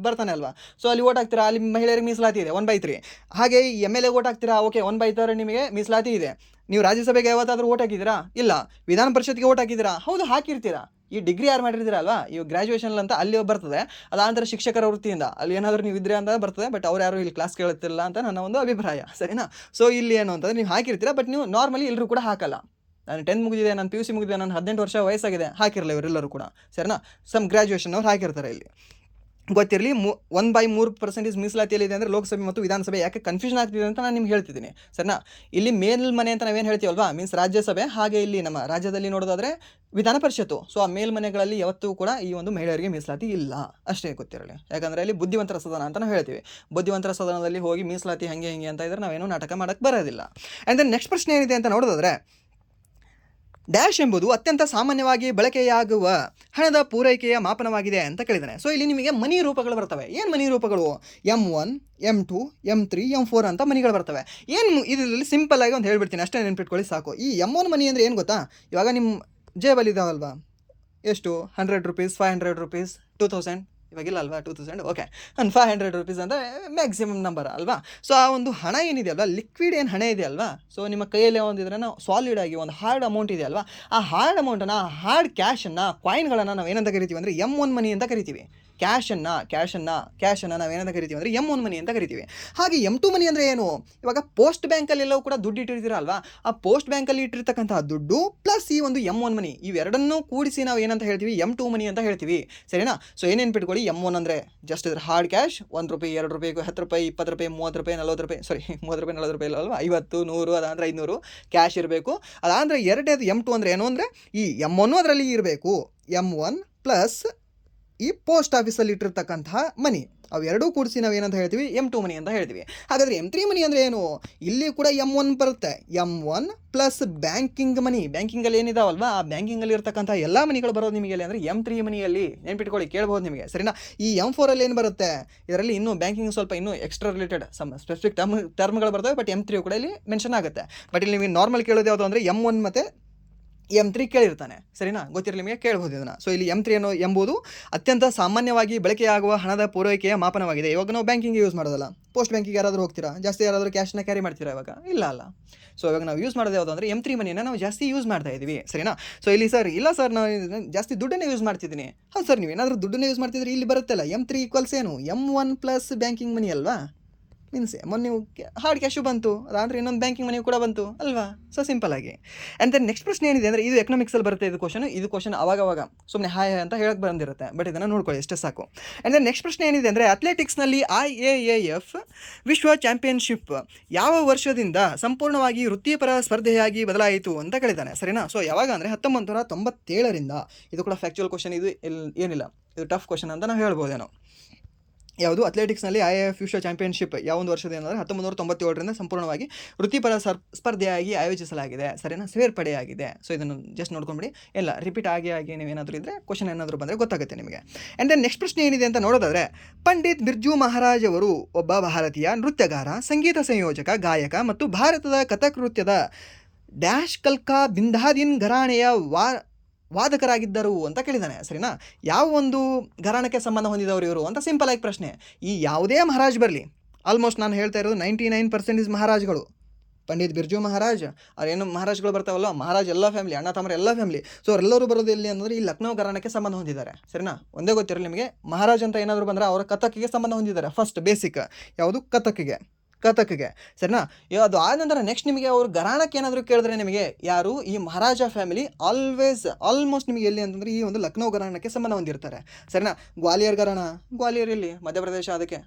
ಬರ್ತಾನೆ ಅಲ್ವಾ, ಸೊ ಅಲ್ಲಿ ಓಟ್ ಹಾಕ್ತೀರಾ, ಅಲ್ಲಿ ಮಹಿಳೆಯರಿಗೆ ಮೀಸಲಾತಿ ಇದೆ 1/3. ಹಾಗೆ MLA ಓಟ್ ಹಾಕ್ತೀರಾ, ಓಕೆ 1/3 ನಿಮಗೆ ಮೀಸಲಾತಿ ಇದೆ. ನೀವು ರಾಜ್ಯಸಭೆಗೆ ಯಾವತ್ತಾದರೂ ಓಟ್ ಹಾಕಿದ್ದೀರಾ? ಇಲ್ಲ. ವಿಧಾನ ಪರಿಷತ್ಗೆ ಓಟ್ ಹಾಕಿದ್ದೀರಾ? ಹೌದು, ಹಾಕಿರ್ತೀರಾ. ಈ ಡಿಗ್ರಿ ಯಾರು ಮಾಡಿರ್ತೀರಲ್ವಾ, ಈ ಗ್ರಾಜುಯೇಷನ್ ಅಂತ ಅಲ್ಲಿ ಬರ್ತದೆ, ಅದಾಂತರ ಶಿಕ್ಷಕರ ವೃತ್ತಿಯಿಂದ ಅಲ್ಲಿ ಏನಾದರೂ ನೀವು ಇದ್ರೆ ಅಂತ ಬರ್ತದೆ. ಬಟ್ ಅವ್ರು ಯಾರು ಇಲ್ಲಿ ಕ್ಲಾಸ್ ಕೇಳುತ್ತಿಲ್ಲ ಅಂತ ನನ್ನ ಒಂದು ಅಭಿಪ್ರಾಯ. ಸರಿನಾ, ಸೊ ಇಲ್ಲಿ ಏನು ಅಂತಂದರೆ ನೀವು ಹಾಕಿರ್ತೀರಾ, ಬಟ್ ನೀವು ನಾರ್ಮಲಿ ಎಲ್ಲರೂ ಕೂಡ ಹಾಕಲ್ಲ. ನಾನು 10th ಮುಗಿದಿದೆ, ನಾನು PUC ಮುಗಿದಿದೆ, ನಾನು 18 ವರ್ಷ ವಯಸ್ಸಾಗಿದೆ, ಹಾಕಿರಲ್ಲ ಇವರೆಲ್ಲರೂ ಕೂಡ. ಸರಿನಾ, ಸಮ್ ಗ್ರ್ಯಾಜುಯೇಷನ್ ಅವ್ರು ಹಾಕಿರ್ತಾರೆ. ಇಲ್ಲಿ ಗೊತ್ತಿರಲಿ 1/3% ಮೀಸಲಾತಿಯಲ್ಲಿದೆ ಅಂದರೆ ಲೋಕಸಭೆ ಮತ್ತು ವಿಧಾನಸಭೆ. ಯಾಕೆ ಕನ್ಫ್ಯೂಷನ್ ಆಗ್ತಿದೆ ಅಂತ ನಾನು ನಿಮ್ಗೆ ಹೇಳ್ತಿದ್ದೀನಿ. ಸರಿನಾ, ಇಲ್ಲಿ ಮೇಲ್ಮನೆ ಅಂತ ನಾವೇನು ಹೇಳ್ತೀವಲ್ವಾ, ಮೀನ್ಸ್ ರಾಜ್ಯಸಭೆ, ಹಾಗೆ ಇಲ್ಲಿ ನಮ್ಮ ರಾಜ್ಯದಲ್ಲಿ ನೋಡೋದಾದರೆ ವಿಧಾನ ಪರಿಷತ್ತು. ಸೊ ಆ ಮೇಲ್ಮನೆಗಳಲ್ಲಿ ಯಾವತ್ತೂ ಕೂಡ ಈ ಒಂದು ಮಹಿಳೆಯರಿಗೆ ಮೀಸಲಾತಿ ಇಲ್ಲ, ಅಷ್ಟೇ ಗೊತ್ತಿರಲಿ. ಯಾಕಂದರೆ ಅಲ್ಲಿ ಬುದ್ಧಿವಂತರ ಸದನ ಅಂತ ನಾವು ಹೇಳ್ತೀವಿ. ಬುದ್ಧಿವಂತರ ಸದನದಲ್ಲಿ ಹೋಗಿ ಮೀಸಲಾತಿ ಹಂಗೆ ಅಂತ ಇದ್ರೆ ನಾವೇನು ನಾಟಕ ಮಾಡೋಕ್ಕೆ ಬರೋದಿಲ್ಲ. ಆ್ಯಂಡ್ ದೆನ್ ನೆಕ್ಸ್ಟ್ ಪ್ರಶ್ನೆ ಏನಿದೆ ಅಂತ ನೋಡೋದಾದರೆ, ಡ್ಯಾಶ್ ಎಂಬುದು ಅತ್ಯಂತ ಸಾಮಾನ್ಯವಾಗಿ ಬಳಕೆಯಾಗುವ ಹಣದ ಪೂರೈಕೆಯ ಮಾಪನವಾಗಿದೆ ಅಂತ ಕೇಳಿದ್ದಾನೆ. ಸೊ ಇಲ್ಲಿ ನಿಮಗೆ ಮನಿ ರೂಪಗಳು ಬರ್ತವೆ. ಏನು ಮನಿ ರೂಪಗಳು? M1, M2, M3, M4 ಅಂತ ಮನಿಗಳು ಬರ್ತವೆ. ಏನು ಇದರಲ್ಲಿ ಸಿಂಪಲ್ ಆಗಿ ಒಂದು ಹೇಳ್ಬಿಡ್ತೀನಿ, ಅಷ್ಟೇ ನೆನ್ಪಿಟ್ಕೊಳ್ಳಿ ಸಾಕು. ಈ M1 ಮನಿ ಅಂದರೆ ಏನು ಗೊತ್ತಾ? ಇವಾಗ ನಿಮ್ಮ ಜೇಬಲ್ಲಿ ಇದಾವಲ್ವಾ, ಎಷ್ಟು 100 ರುಪೀಸ್, 500 ರುಪೀಸ್, 2000 ಇವಾಗಿಲ್ಲ ಅಲ್ವಾ 2000, ಓಕೆ, 500 ರುಪೀಸ್ ಅಂದರೆ ಮ್ಯಾಕ್ಸಿಮಮ್ ನಂಬರ್ ಅಲ್ವಾ. ಸೊ ಆ ಒಂದು ಹಣ ಏನಿದೆಯಲ್ವಾ, ಲಿಕ್ವಿಡ್ ಏನು ಹಣ ಇದೆಯಲ್ವಾ, ಸೊ ನಿಮ್ಮ ಕೈಯಲ್ಲಿ ಒಂದಿದ್ರೆ ಸಾಲಿಡ್ ಆಗಿ ಒಂದು ಹಾರ್ಡ್ ಅಮೌಂಟ್ ಇದೆಯಲ್ವಾ, ಆ ಹಾರ್ಡ್ ಅಮೌಂಟನ್ನು, ಹಾರ್ಡ್ ಕ್ಯಾಶನ್ನು, ಕಾಯಿನ್ಗಳನ್ನು ನಾವು ಏನಂತ ಕರಿತೀವಿ ಅಂದರೆ M1 ಮನಿ ಅಂತ ಕರಿತೀವಿ. ಕ್ಯಾಶನ್ನು ನಾವೇನಂತ ಕರಿತೀವಿ ಅಂದರೆ M1 ಮನಿ ಅಂತ ಕರಿತೀವಿ. ಹಾಗೆ M2 ಮನಿ ಅಂದರೆ ಏನು, ಇವಾಗ ಪೋಸ್ಟ್ ಬ್ಯಾಂಕಲ್ಲೆಲ್ಲವೂ ಕೂಡ ದುಡ್ಡು ಇಟ್ಟಿರ್ತೀರಲ್ವಾ, ಆ ಪೋಸ್ಟ್ ಬ್ಯಾಂಕಲ್ಲಿ ಇಟ್ಟಿರ್ತಕ್ಕಂತಹ ದುಡ್ಡು ಪ್ಲಸ್ ಈ ಒಂದು M1 ಮನಿ, ಇವೆರಡನ್ನೂ ಕೂಡಿಸಿ ನಾವು ಏನಂತ ಹೇಳ್ತೀವಿ, M2 ಮನಿ ಅಂತ ಹೇಳ್ತೀವಿ, ಸರಿನಾ. ಸೊ ಏನೇನು ಬಿಟ್ಕೊಳ್ಳಿ, M1 ಅಂದರೆ ಜಸ್ಟ್ ಇದ್ರ ಹಾರ್ಡ್ ಕ್ಯಾಶ್, 1 ರೂಪಾಯಿ, 2 ರೂಪಾಯಿ, 10 ರೂಪಾಯಿ, 20 ರೂಪಾಯಿ, 30 ರೂಪಾಯಿ, 40 ರೂಪಾಯಿ, ಸಾರಿ 30 ರೂಪಾಯಿ 40 ರೂಪಾಯಿ ಅಲ್ವಾ, 50, 100, ಅದಾಂದ್ರೆ 500 ಕ್ಯಾಶ್ ಇರಬೇಕು. ಅದಾಂದ್ರೆ ಎರಡನೇದು M2 ಅಂದರೆ ಏನು ಅಂದರೆ ಈ M1 ಅದರಲ್ಲಿ ಇರಬೇಕು, M1 ಪ್ಲಸ್ ಈ ಪೋಸ್ಟ್ ಆಫೀಸಲ್ಲಿ ಇಟ್ಟಿರ್ತಕ್ಕಂತಹ ಮನಿ, ಅವೆರಡೂ ಕೂಡಿಸಿ ನಾವು ಏನಂತ ಹೇಳ್ತೀವಿ, M2 ಮನಿ ಅಂತ ಹೇಳ್ತೀವಿ. ಹಾಗಾದರೆ M3 ಮನಿ ಅಂದರೆ ಏನು, ಇಲ್ಲಿ ಕೂಡ M1 ಬರುತ್ತೆ, M1 ಪ್ಲಸ್ ಬ್ಯಾಂಕಿಂಗ್ ಮನಿ, ಬ್ಯಾಂಕಿಂಗಲ್ಲಿ ಏನಿದಾವಲ್ವಾ ಆ ಬ್ಯಾಂಕಿಂಗಲ್ಲಿ ಇರ್ತಕ್ಕಂಥ ಎಲ್ಲ ಮನಿಗಳು ಬರೋದು ನಿಮಗೆ ಅಂದರೆ M3 ಮನಿಯಲ್ಲಿ, ನೆನ್ಪಿಟ್ಕೊಳ್ಳಿ, ಕೇಳ್ಬೋದು ನಿಮಗೆ, ಸರಿನಾ. ಈ M4ಅಲ್ಲಿ ಏನು ಬರುತ್ತೆ, ಇದರಲ್ಲಿ ಇನ್ನೂ ಬ್ಯಾಂಕಿಂಗ್ ಸ್ವಲ್ಪ ಇನ್ನೂ ಎಕ್ಸ್ಟ್ರಾ ರಿಲೇಟೆಡ್ ಸ್ಪೆಸಿಫಿಕ್ ಟರ್ಮ್ಗಳು ಬರ್ತವೆ, ಬಟ್ M3 ಕೂಡ ಇಲ್ಲಿ ಮೆನ್ಷನ್ ಆಗುತ್ತೆ. ಬಟ್ ಇಲ್ಲಿ ನಿಮಗೆ ನಾರ್ಮಲ್ ಕೇಳೋದು ಯಾವುದು ಅಂದರೆ M1 ಮತ್ತು M3 ಕೇಳಿರ್ತಾನೆ, ಸರಿನಾ, ಗೊತ್ತಿರಲಿ ನಿಮಗೆ, ಕೇಳ್ಬೋದು ಇದನ್ನು. ಸೊ ಇಲ್ಲಿ M3 ಎಂಬುದು ಅತ್ಯಂತ ಸಾಮಾನ್ಯವಾಗಿ ಬಳಕೆಯಾಗುವ ಹಣದ ಪೂರೈಕೆಯ ಮಾಪನವಾಗಿದೆ. ಇವಾಗ ನಾವು ಬ್ಯಾಂಕಿಂಗ್ ಯೂಸ್ ಮಾಡೋದಲ್ಲ, ಪೋಸ್ಟ್ ಬ್ಯಾಂಕಿಗೆ ಯಾರಾದರೂ ಹೋಗ್ತೀರಾ, ಜಾಸ್ತಿ ಯಾರಾದರೂ ಕ್ಯಾಶ್ನ ಕ್ಯಾರಿ ಮಾಡ್ತೀರಾ ಇವಾಗ, ಇಲ್ಲ ಅಲ್ಲ. ಸೊ ಇವಾಗ ನಾವು ಯೂಸ್ ಮಾಡೋದು ಯಾವುದು ಅಂದರೆ M3 ಮನಿಯನ್ನು ನಾವು ಜಾಸ್ತಿ ಯೂಸ್ ಮಾಡ್ತಾ ಇದ್ದೀವಿ, ಸರಿನಾ. ಸೊ ಇಲ್ಲಿ ಸರ್ ಇಲ್ಲ ಸರ್ ನಾನು ಜಾಸ್ತಿ ದುಡ್ಡನ್ನೇ ಯೂಸ್ ಮಾಡ್ತಿದ್ದೀನಿ, ಹೌದು ಸರ್, ನೀವೇನಾದರೂ ದುಡ್ಡನ್ನೇ ಯೂಸ್ ಮಾಡ್ತಿದ್ರೆ ಇಲ್ಲಿ ಬರುತ್ತಲ್ಲ M3 ಈಕ್ವಲ್ಸ್ ಏನು, M1 ಪ್ಲಸ್ ಬ್ಯಾಂಕಿಂಗ್ ಮನಿ ಅಲ್ವಾ, ಮೀನ್ಸ್ ಮೊನ್ನೆ ಹಾರ್ಡ್ ಕ್ಯಾಶು ಬಂತು, ಅದಾದರೆ ಇನ್ನೊಂದು ಬ್ಯಾಂಕಿಂಗ್ ಮನಿ ಕೂಡ ಬಂತು ಅಲ್ವಾ. ಸೊ ಸಿಂಪಲ್ ಆಗಿ. ಆ್ಯಂಡ್ ದೆನ್ ನೆಕ್ಸ್ಟ್ ಪ್ರಶ್ನೆ ಏನಿದೆ ಅಂದರೆ, ಇದು ಎಕನಾಮಿಕ್ಸಲ್ಲಿ ಬರುತ್ತೆ ಇದು ಕ್ವಶನ್ ಅವಾಗವಾಗ ಸುಮ್ಮನೆ ಹಾಯ್ ಅಂತ ಹೇಳಕ್ಕೆ ಬಂದಿರುತ್ತೆ, ಬಟ್ ಇದನ್ನು ನೋಡ್ಕೊಳ್ಳಿ ಅಷ್ಟೇ ಸಾಕು. ಆ್ಯಂಡ್ ದೆನ್ ನೆಕ್ಸ್ಟ್ ಪ್ರಶ್ನೆ ಏನಿದೆ ಅಂದರೆ, ಅಥ್ಲೆಟಿಕ್ಸ್ನಲ್ಲಿ IAAF ವಿಶ್ವ ಚಾಂಪಿಯನ್ಶಿಪ್ ಯಾವ ವರ್ಷದಿಂದ ಸಂಪೂರ್ಣವಾಗಿ ವೃತ್ತಿಪರ ಸ್ಪರ್ಧೆಯಾಗಿ ಬದಲಾಯಿತು ಅಂತ ಕೇಳಿದ್ದಾನೆ, ಸರಿನಾ. ಸೊ ಯಾವಾಗ ಅಂದರೆ 1997ರಿಂದ. ಇದು ಕೂಡ ಫ್ಯಾಕ್ಚುಯಲ್ ಕ್ವಶನ್, ಇದು ಏನಿಲ್ಲ, ಇದು ಟಫ್ ಕ್ವಶನ್ ಅಂತ ನಾವು ಹೇಳ್ಬೋದೇನೋ. ಯಾವುದು ಅಥ್ಲೆಟಿಕ್ಸ್ನಲ್ಲಿ IAAF ವಿಶ್ವ ಚಾಂಪಿಯನ್ಶಿಪ್ ಯಾವ ಒಂದು ವರ್ಷದಿಂದ ಅಂದರೆ 1997ರಿಂದ ಸಂಪೂರ್ಣವಾಗಿ ವೃತ್ತಿಪರ ಸ್ಪರ್ಧೆಯಾಗಿ ಆಯೋಜಿಸಲಾಗಿದೆ, ಸರಿನಾ, ಸೇರ್ಪಡೆಯಾಗಿದೆ. ಸೊ ಇದನ್ನು ಜಸ್ಟ್ ನೋಡ್ಕೊಂಬಿಡಿ, ಎಲ್ಲ ರಿಪೀಟ್ ಆಗಿ ನೀವೇನಾದರೂ ಇದ್ದರೆ ಕ್ವಶನ್ ಏನಾದರೂ ಬಂದರೆ ಗೊತ್ತಾಗುತ್ತೆ ನಿಮಗೆ. ಆ್ಯಂಡ್ ದೆನ್ ನೆಕ್ಸ್ಟ್ ಪ್ರಶ್ನೆ ಏನಿದೆ ಅಂತ ನೋಡೋದಾದರೆ, ಪಂಡಿತ್ ಬಿರ್ಜು ಮಹಾರಾಜ್ ಅವರು ಒಬ್ಬ ಭಾರತೀಯ ನೃತ್ಯಗಾರ, ಸಂಗೀತ ಸಂಯೋಜಕ, ಗಾಯಕ ಮತ್ತು ಭಾರತದ ಕಥಕ್ ನೃತ್ಯದ ಡ್ಯಾಶ್ ಕಲ್ಕಾ ಬಿಂದಾದಿನ್ ಘರಾಣೆಯ ವಾದಕರಾಗಿದ್ದರು ಅಂತ ಕೇಳಿದ್ದಾನೆ, ಸರಿನಾ. ಯಾವ ಒಂದು ಘರಾಣಕ್ಕೆ ಸಂಬಂಧ ಹೊಂದಿದವರು ಇವರು ಅಂತ ಸಿಂಪಲ್ ಆಗಿ ಪ್ರಶ್ನೆ. ಈ ಯಾವುದೇ ಮಹಾರಾಜ್ ಬರಲಿ, ಆಲ್ಮೋಸ್ಟ್ ನಾನು ಹೇಳ್ತಾ ಇರೋದು 99% ಮಹಾರಾಜ್ಗಳು, ಪಂಡಿತ್ ಬಿರ್ಜು ಮಹಾರಾಜ್ ಅವ್ರೇನು ಮಹಾರಾಜ್ಗಳು ಬರ್ತಾವಲ್ಲ, ಮಹಾರಾಜ್ ಎಲ್ಲ ಫ್ಯಾಮಿಲಿ, ಅಣ್ಣ ತಮ್ಮರ ಎಲ್ಲ ಫ್ಯಾಮಿಲಿ, ಸೊ ಅವರೆಲ್ಲರೂ ಬರೋದು ಎಲ್ಲಿ ಅಂದರೆ ಈ ಲಕ್ನೋ ಘರಾಣಕ್ಕೆ ಸಂಬಂಧ ಹೊಂದಿದ್ದಾರೆ, ಸರಿನಾ. ಒಂದೇ ಗೊತ್ತಿರಲಿ ನಿಮಗೆ, ಮಹಾರಾಜ್ ಅಂತ ಏನಾದರೂ ಬಂದರೆ ಅವರ ಕಥಕ್ಕಿಗೆ ಸಂಬಂಧ ಹೊಂದಿದ್ದಾರೆ. ಫಸ್ಟ್ ಬೇಸಿಕ್ ಯಾವುದು, ಕಥಕ್ಗೆ, ಸರಿನಾ. ಅದು ಆದ ನಂತರ ನೆಕ್ಸ್ಟ್ ನಿಮಗೆ ಅವರು ಘರಾಣಕ್ಕೆ ಏನಾದರೂ ಕೇಳಿದ್ರೆ ನಿಮಗೆ ಯಾರು, ಈ ಮಹಾರಾಜ ಫ್ಯಾಮಿಲಿ ಆಲ್ಮೋಸ್ಟ್ ನಿಮಗೆ ಎಲ್ಲಿ ಅಂತಂದರೆ ಈ ಒಂದು ಲಕ್ನೋ ಘರಾಣಕ್ಕೆ ಸಂಬಂಧ ಹೊಂದಿರ್ತಾರೆ, ಸರಿನಾ. ಗ್ವಾಲಿಯರ್ ಘರಾಣ, ಗ್ವಾಲಿಯರ್ ಇಲ್ಲಿ ಮಧ್ಯಪ್ರದೇಶ, ಅದಕ್ಕೆ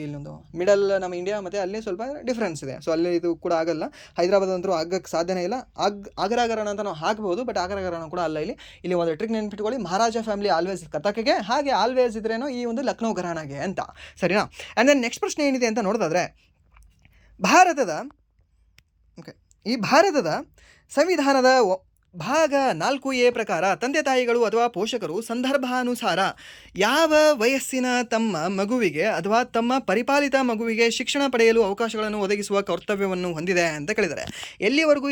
ಇಲ್ಲೊಂದು ಮಿಡಲ್ ನಮ್ಮ ಇಂಡಿಯಾ, ಮತ್ತು ಅಲ್ಲಿ ಸ್ವಲ್ಪ ಡಿಫ್ರೆನ್ಸ್ ಇದೆ. ಸೊ ಅಲ್ಲಿ ಇದು ಕೂಡ ಆಗಲ್ಲ, ಹೈದರಾಬಾದ್ ಅಂತೂ ಆಗಕ್ಕೆ ಸಾಧ್ಯನೇ ಇಲ್ಲ. ಆಗ್ರಾ ಘರಾಣ ಅಂತ ನಾವು ಹಾಕ್ಬೋದು, ಬಟ್ ಆಗ್ರಾ ಘರಾಣ ಕೂಡ ಅಲ್ಲ. ಇಲ್ಲಿ ಒಂದು ಟ್ರಿಕ್ ನೆನ್ಪಿಟ್ಕೊಳ್ಳಿ, ಮಹಾರಾಜ ಫ್ಯಾಮಿಲಿ ಆಲ್ವೇಸ್ ಕಥಕ್ಗೆ, ಹಾಗೆ ಆಲ್ವೇಸ್ ಇದ್ರೇನೋ ಈ ಒಂದು ಲಕ್ನೋ ಘರಾಣಗೆ ಅಂತ, ಸರಿನಾ. ಆ್ಯಂಡ್ ದೆನ್ ನೆಕ್ಸ್ಟ್ ಪ್ರಶ್ನೆ ಏನಿದೆ ಅಂತ ನೋಡೋದಾದರೆ, ಭಾರತದ ಸಂವಿಧಾನದ ಭಾಗ 4A ಪ್ರಕಾರ ತಂದೆ ತಾಯಿಗಳು ಅಥವಾ ಪೋಷಕರು ಸಂದರ್ಭಾನುಸಾರ ಯಾವ ವಯಸ್ಸಿನ ತಮ್ಮ ಮಗುವಿಗೆ ಅಥವಾ ತಮ್ಮ ಪರಿಪಾಲಿತ ಮಗುವಿಗೆ ಶಿಕ್ಷಣ ಪಡೆಯಲು ಅವಕಾಶಗಳನ್ನು ಒದಗಿಸುವ ಕರ್ತವ್ಯವನ್ನು ಹೊಂದಿದೆ ಅಂತ ಕೇಳಿದ್ದಾರೆ. ಎಲ್ಲಿವರೆಗೂ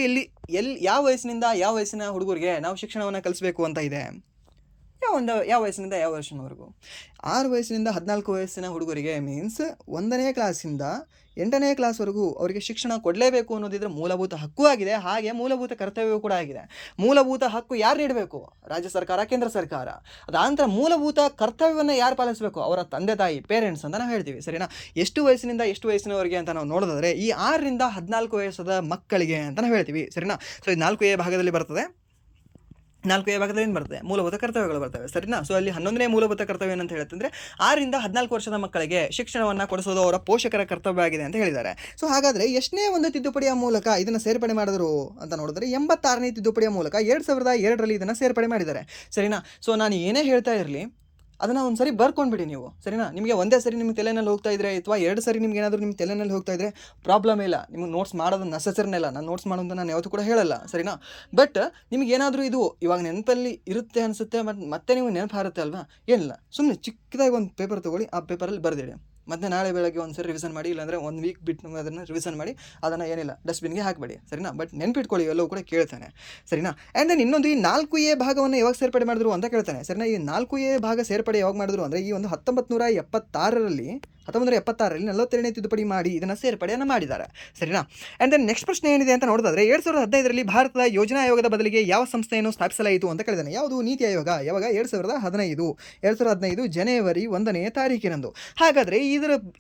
ಯಾವ ವಯಸ್ಸಿನಿಂದ ಯಾವ ವಯಸ್ಸಿನ ಹುಡುಗರಿಗೆ ನಾವು ಶಿಕ್ಷಣವನ್ನು ಕಲಿಸಬೇಕು ಅಂತ ಇದೆ, ಯಾವ ವಯಸ್ಸಿನಿಂದ ಯಾವ ವರ್ಷದವರೆಗೂ? 6 ವಯಸ್ಸಿನಿಂದ 14 ವಯಸ್ಸಿನ ಹುಡುಗರಿಗೆ, ಮೀನ್ಸ್ 1ನೇ ಕ್ಲಾಸಿಂದ 8ನೇ ಕ್ಲಾಸ್ವರೆಗೂ ಅವರಿಗೆ ಶಿಕ್ಷಣ ಕೊಡಲೇಬೇಕು ಅನ್ನೋದಿದ್ರೆ ಮೂಲಭೂತ ಹಕ್ಕು ಆಗಿದೆ, ಹಾಗೆ ಮೂಲಭೂತ ಕರ್ತವ್ಯವೂ ಕೂಡ ಆಗಿದೆ. ಮೂಲಭೂತ ಹಕ್ಕು ಯಾರು ನೀಡಬೇಕು, ರಾಜ್ಯ ಸರ್ಕಾರ, ಕೇಂದ್ರ ಸರ್ಕಾರ. ಅದಾನಂತರ ಮೂಲಭೂತ ಕರ್ತವ್ಯವನ್ನು ಯಾರು ಪಾಲಿಸಬೇಕು, ಅವರ ತಂದೆ ತಾಯಿ, ಪೇರೆಂಟ್ಸ್ ಅಂತ ನಾವು ಹೇಳ್ತೀವಿ, ಸರಿನಾ. ಎಷ್ಟು ವಯಸ್ಸಿನಿಂದ ಎಷ್ಟು ವಯಸ್ಸಿನವರೆಗೆ ಅಂತ ನಾವು ನೋಡೋದಾದರೆ ಈ 6ರಿಂದ 14 ವಯಸ್ಸದ ಮಕ್ಕಳಿಗೆ ಅಂತ ನಾವು ಹೇಳ್ತೀವಿ, ಸರಿನಾ. ಸೊ ಇದು 4A ಭಾಗದಲ್ಲಿ ಬರ್ತದೆ. 4A ಭಾಗದಲ್ಲಿ ಏನು ಬರ್ತದೆ, ಮೂಲಭೂತ ಕರ್ತವ್ಯಗಳು ಬರ್ತವೆ, ಸರಿನಾ. ಸೊ ಅಲ್ಲಿ 11ನೇ ಮೂಲಭೂತ ಕರ್ತವ್ಯ ಏನಂತ ಹೇಳುತ್ತಂದರೆ 6ರಿಂದ 14 ವರ್ಷದ ಮಕ್ಕಳಿಗೆ ಶಿಕ್ಷಣವನ್ನು ಕೊಡಿಸೋದು ಅವರ ಪೋಷಕರ ಕರ್ತವ್ಯ ಆಗಿದೆ ಅಂತ ಹೇಳಿದ್ದಾರೆ. ಸೊ ಹಾಗಾದರೆ ಎಷ್ಟನೇ ಒಂದು ತಿದ್ದುಪಡಿಯ ಮೂಲಕ ಇದನ್ನು ಸೇರ್ಪಡೆ ಮಾಡಿದ್ರು ಅಂತ ನೋಡಿದ್ರೆ 86ನೇ ತಿದ್ದುಪಡಿಯ ಮೂಲಕ 2002ರಲ್ಲಿ ಇದನ್ನು ಸೇರ್ಪಡೆ ಮಾಡಿದ್ದಾರೆ, ಸರಿನಾ. ಸೊ ನಾನು ಏನೇ ಹೇಳ್ತಾ ಇರಲಿ ಅದನ್ನು ಒಂದು ಸರಿ ಬರ್ಕೊಂಡ್ಬಿಡಿ ನೀವು, ಸರಿನಾ. ನಿಮಗೆ ಒಂದೇ ಸರಿ ನಿಮ್ಗೆ ತಲೆನಲ್ಲಿ ಹೋಗ್ತಾ ಇದ್ದರೆ ಅಥವಾ 2 ಸರಿ ನಿಮ್ಗೆ ಏನಾದರೂ ನಿಮ್ಮ ತಲೆನಲ್ಲಿ ಹೋಗ್ತಾ ಇದ್ದರೆ ಪ್ರಾಬ್ಲಮ್ ಇಲ್ಲ, ನಿಮ್ಗೆ ನೋಟ್ಸ್ ಮಾಡೋದು ನೆಸೆಸರಿನೇ ಇಲ್ಲ. ನಾನು ನೋಟ್ಸ್ ಮಾಡೋದು ನಾನು ಯಾವತ್ತೂ ಕೂಡ ಹೇಳಲ್ಲ, ಸರಿನಾ. ಬಟ್ ನಿಮಗೆ ಏನಾದರೂ ಇದು ಇವಾಗ ನೆನಪಲ್ಲಿ ಇರುತ್ತೆ ಅನಿಸುತ್ತೆ, ಮತ್ತೆ ನೀವು ನೆನಪು ಹಾರುತ್ತೆ ಅಲ್ವಾ, ಏನಿಲ್ಲ, ಸುಮ್ಮನೆ ಚಿಕ್ಕದಾಗಿ ಒಂದು ಪೇಪರ್ ತೊಗೊಳ್ಳಿ, ಆ ಪೇಪರಲ್ಲಿ ಬರೆದಿಡಿ ಮತ್ತು ನಾಳೆ ಬೆಳಗ್ಗೆ ಒಂದು ಸರಿ ರಿವಿಷನ್ ಮಾಡಿ, ಇಲ್ಲಾಂದರೆ 1 ವೀಕ್ ಬಿಟ್ಟು ಅದನ್ನು ರಿವಿಷನ್ ಮಾಡಿ ಅದನ್ನು ಏನಿಲ್ಲ ಡಸ್ಟ್ಬಿನ್ಗೆ ಹಾಕಬೇಡಿ, ಸರಿನಾ. ಬಟ್ ನೆನ್ಪಿಟ್ಕೊಳ್ಳಿ ಎಲ್ಲವೂ ಕೂಡ ಕೇಳ್ತಾನೆ, ಸರಿನಾ. ಆ್ಯಂಡ್ ದೆನ್ ಇನ್ನೊಂದು ಈ 4A ಭಾಗವನ್ನು ಯಾವಾಗ ಸೇರ್ಪಡೆ ಮಾಡಿದ್ರು ಅಂತ ಕೇಳ್ತಾನೆ, ಸರಿನಾ. ಈ 4A ಭಾಗ ಸೇರ್ಪಡೆ ಯಾವಾಗ ಮಾಡಿದ್ರು ಅಂದರೆ ಈ ಒಂದು 1976ರಲ್ಲಿ 42ನೇ ತಿದ್ದುಪಡಿ ಮಾಡಿ ಇದನ್ನು ಸೇರ್ಪಡೆಯನ್ನು ಮಾಡಿದ್ದಾರೆ, ಸರಿನಾ. ಆ್ಯಂಡ್ ದೆನ್ ನೆಕ್ಸ್ಟ್ ಪ್ರಶ್ನೆ ಏನಿದೆ ಅಂತ ನೋಡೋದಾದ್ರೆ 2015ರಲ್ಲಿ ಭಾರತದ ಯೋಜನಾ ಆಯೋಗದ ಬದಲಿಗೆ ಯಾವ ಸಂಸ್ಥೆಯನ್ನು ಸ್ಥಾಪಿಸಲಾಯಿತು ಅಂತ ಕೇಳಿದಾನೆ. ಯಾವುದು? ನೀತಿ ಆಯೋಗ. ಯಾವಾಗ? 2015 ಜನವರಿ 1ನೇ ತಾರೀಕಿನಂದು. ಹಾಗಾದರೆ